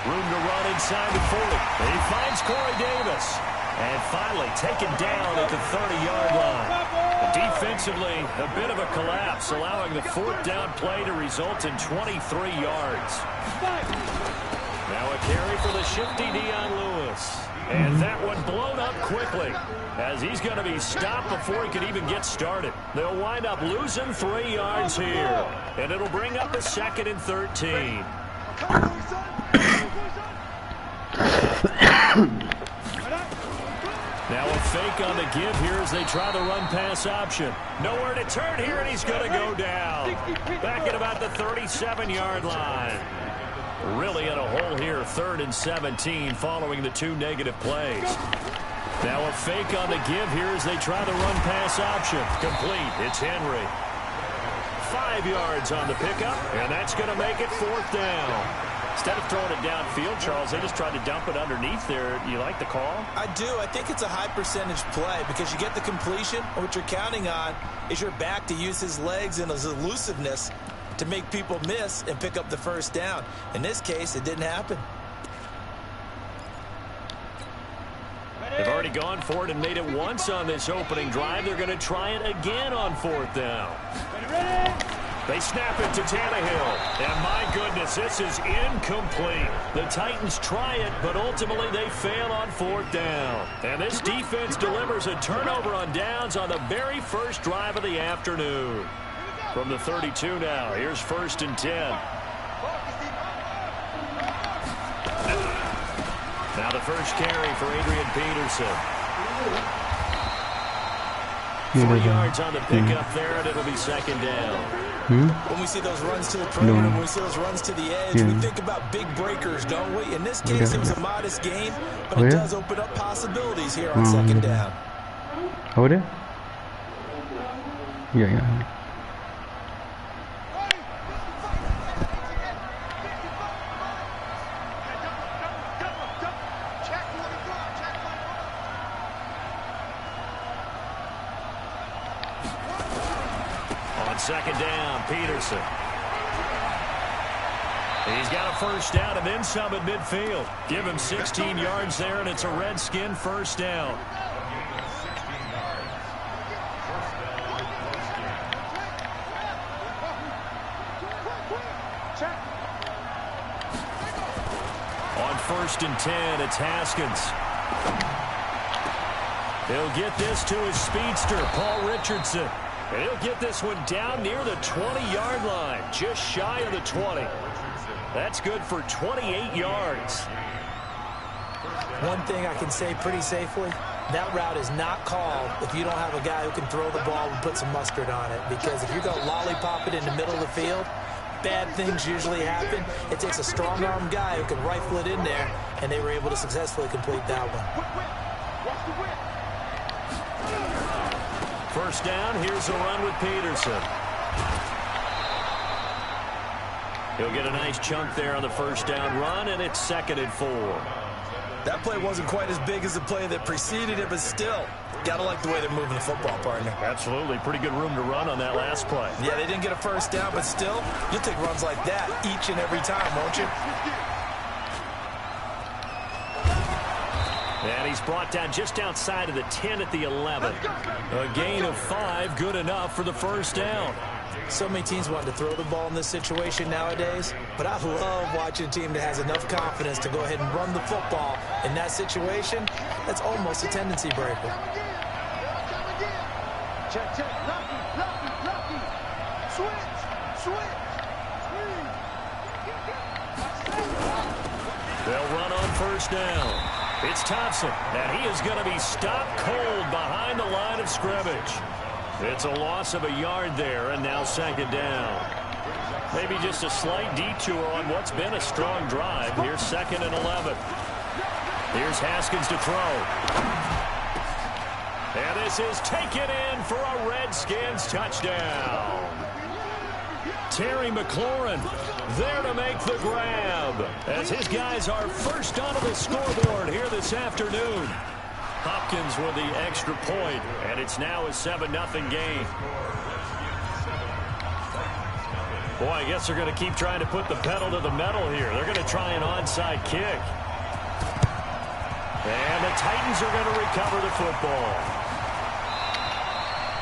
Room to run inside the 40. He finds Corey Davis. And finally taken down at the 30-yard line. Defensively, a bit of a collapse, allowing the 4th down play to result in 23 yards. Now a carry for the shifty Dion Lewis. And that one blown up quickly as he's going to be stopped before he can even get started. They'll wind up losing 3 yards here. And it'll bring up a 2nd and 13. Now a fake on the give here as they try the run-pass option. Nowhere to turn here, and he's going to go down. Back at about the 37-yard line. Really in a hole here, 3rd and 17 following the 2 negative plays. Now a fake on the give here as they try the run-pass option. Complete. It's Henry. 5 yards on the pickup, and that's going to make it 4th down. Instead of throwing it downfield, Charles, they just tried to dump it underneath there. You like the call? I do. I think it's a high percentage play because you get the completion. What you're counting on is your back to use his legs and his elusiveness to make people miss and pick up the first down. In this case, it didn't happen. They've already gone for it and made it once on this opening drive. They're going to try it again on 4th down. They snap it to Tannehill. And my goodness, this is incomplete. The Titans try it, but ultimately they fail on 4th down. And this defense delivers a turnover on downs on the very first drive of the afternoon. From the 32 now, here's 1st and 10. Now the first carry for Adrian Peterson. 4 yards on the pickup there, and it'll be 2nd down. When we see those runs to the perimeter, when we see those runs to the edge, we think about big breakers, don't we? In this case, it was a modest game, but it does open up possibilities here on 2nd down. Over there? Yeah. On second down, Peterson. He's got a first down and then some at midfield. Give him 16 yards there, and it's a Redskin first down. On 1st and 10, it's Haskins. He'll get this to his speedster, Paul Richardson. And he'll get this one down near the 20-yard line, just shy of the 20. That's good for 28 yards. One thing I can say pretty safely, that route is not called if you don't have a guy who can throw the ball and put some mustard on it. Because if you're going to lollipop it in the middle of the field, bad things usually happen. It takes a strong-arm guy who can rifle it in there, and they were able to successfully complete that one. First down, here's a run with Peterson. He'll get a nice chunk there on the first down run, and it's 2nd and 4. That play wasn't quite as big as the play that preceded it, but still, gotta like the way they're moving the football, partner. Absolutely. Pretty good room to run on that last play. Yeah, they didn't get a first down, but still, you'll take runs like that each and every time, won't you? And he's brought down just outside of the 10 at the 11. A gain of 5, good enough for the first down. So many teams want to throw the ball in this situation nowadays, but I love watching a team that has enough confidence to go ahead and run the football in that situation. That's almost a tendency breaker. Check, check. Lucky. Switch. They'll run on first down. It's Thompson, and he is going to be stopped cold behind the line of scrimmage. It's a loss of a yard there, and now 2nd down. Maybe just a slight detour on what's been a strong drive. Here's 2nd and 11. Here's Haskins to throw. And this is taken in for a Redskins touchdown. Terry McLaurin there to make the grab as his guys are first onto the scoreboard here this afternoon. Hopkins with the extra point, and it's now a 7-0 game. Boy, I guess they're going to keep trying to put the pedal to the metal here. They're going to try an onside kick. And the Titans are going to recover the football.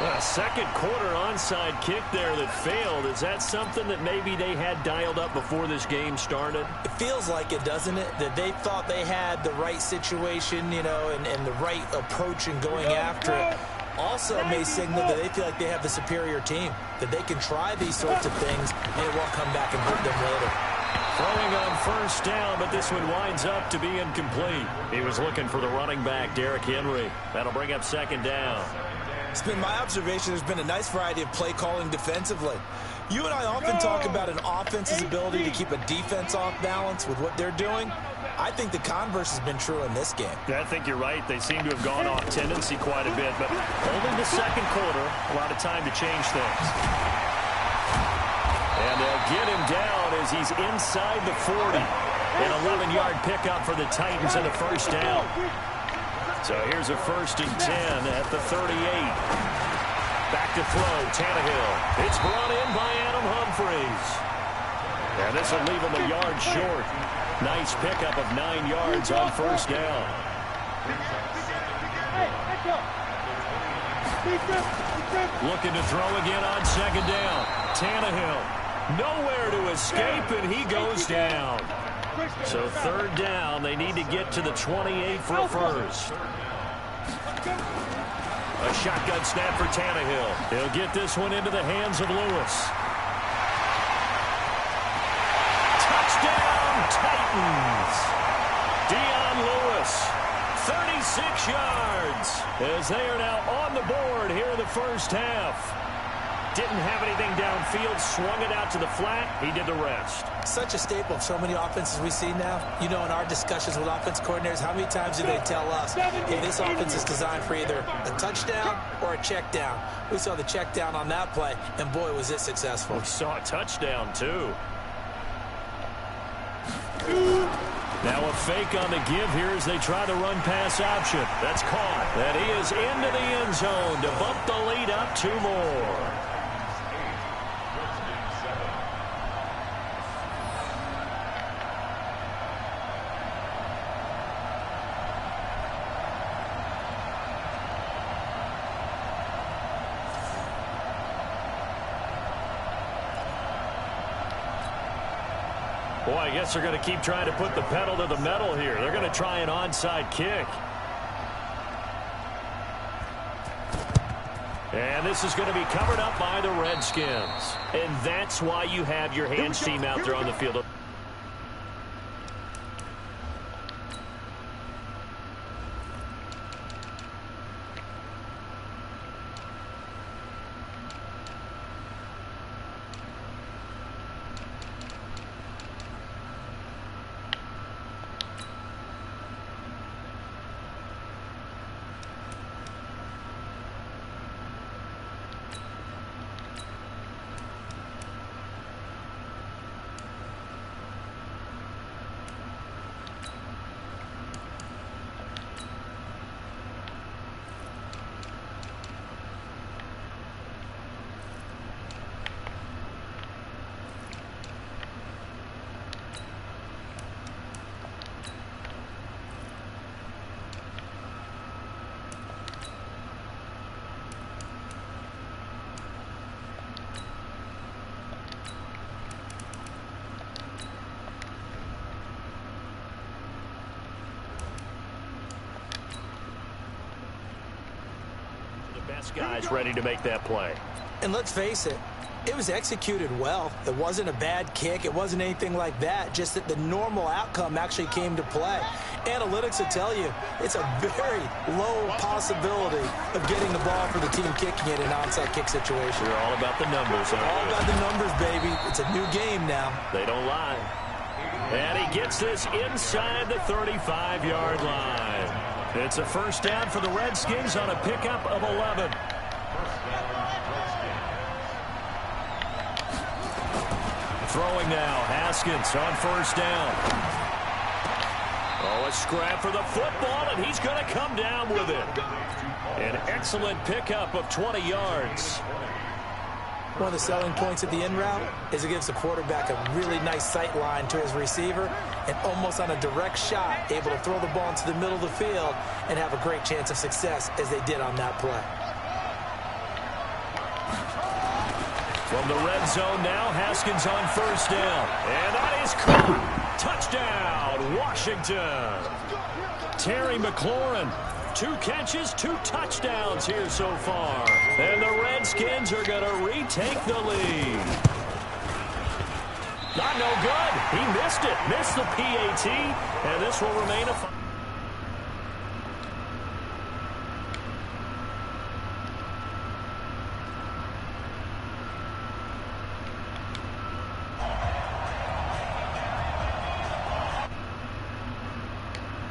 A second quarter onside kick there that failed. Is that something that maybe they had dialed up before this game started? It feels like it, doesn't it? That they thought they had the right situation, you know, and the right approach in going after it. Also may signal that they feel like they have the superior team, that they can try these sorts of things and it won't come back and hurt them later. Throwing on first down, but this one winds up to be incomplete. He was looking for the running back, Derrick Henry. That'll bring up 2nd down. It's been my observation there's been a nice variety of play calling defensively. You and I often talk about an offense's ability to keep a defense off balance with what they're doing. I think the converse has been true in this game. Yeah, I think you're right. They seem to have gone off tendency quite a bit, but only the second quarter, a lot of time to change things. And they'll get him down as he's inside the 40. An 11-yard pickup for the Titans and a first down. So here's a 1st and 10 at the 38. Back to throw, Tannehill. It's brought in by Adam Humphries. And this will leave him a yard short. Nice pickup of 9 yards on first down. Looking to throw again on 2nd down. Tannehill. Nowhere to escape, and he goes down. So 3rd down, they need to get to the 28 for a first. A shotgun snap for Tannehill. He'll get this one into the hands of Lewis. Touchdown, Titans. Dion Lewis, 36 yards, as they are now on the board here in the first half. Didn't have anything downfield, swung it out to the flat. He did the rest. Such a staple of so many offenses we see now. You know, in our discussions with offense coordinators, how many times do they tell us, hey, this offense is designed for either a touchdown or a check down. We saw the check down on that play, and boy, was it successful. We saw a touchdown, too. Now a fake on the give here as they try the run-pass option. That's caught. And he is into the end zone to bump the lead up 2 more. Boy, I guess they're going to keep trying to put the pedal to the metal here. They're going to try an onside kick. And this is going to be covered up by the Redskins. And that's why you have your hands team out there on the field. Best guys ready to make that play. And let's face it, it was executed well. It wasn't a bad kick. It wasn't anything like that. Just that the normal outcome actually came to play. Analytics will tell you it's a very low possibility of getting the ball for the team kicking it in an onside kick situation. We're all about the numbers. All about the numbers, baby. It's a new game now. They don't lie. And he gets this inside the 35-yard line. It's a first down for the Redskins on a pickup of 11. Throwing now, Haskins on first down. Oh, a scrap for the football, and he's going to come down with it. An excellent pickup of 20 yards. One of the selling points at the end route is it gives the quarterback a really nice sight line to his receiver and almost on a direct shot able to throw the ball into the middle of the field and have a great chance of success as they did on that play. From the red zone now, Haskins on first down. And that is caught. Touchdown, Washington. Terry McLaurin. 2 catches, 2 touchdowns here so far. And the Redskins are going to retake the lead. Not no good. He missed it. Missed the PAT. And this will remain a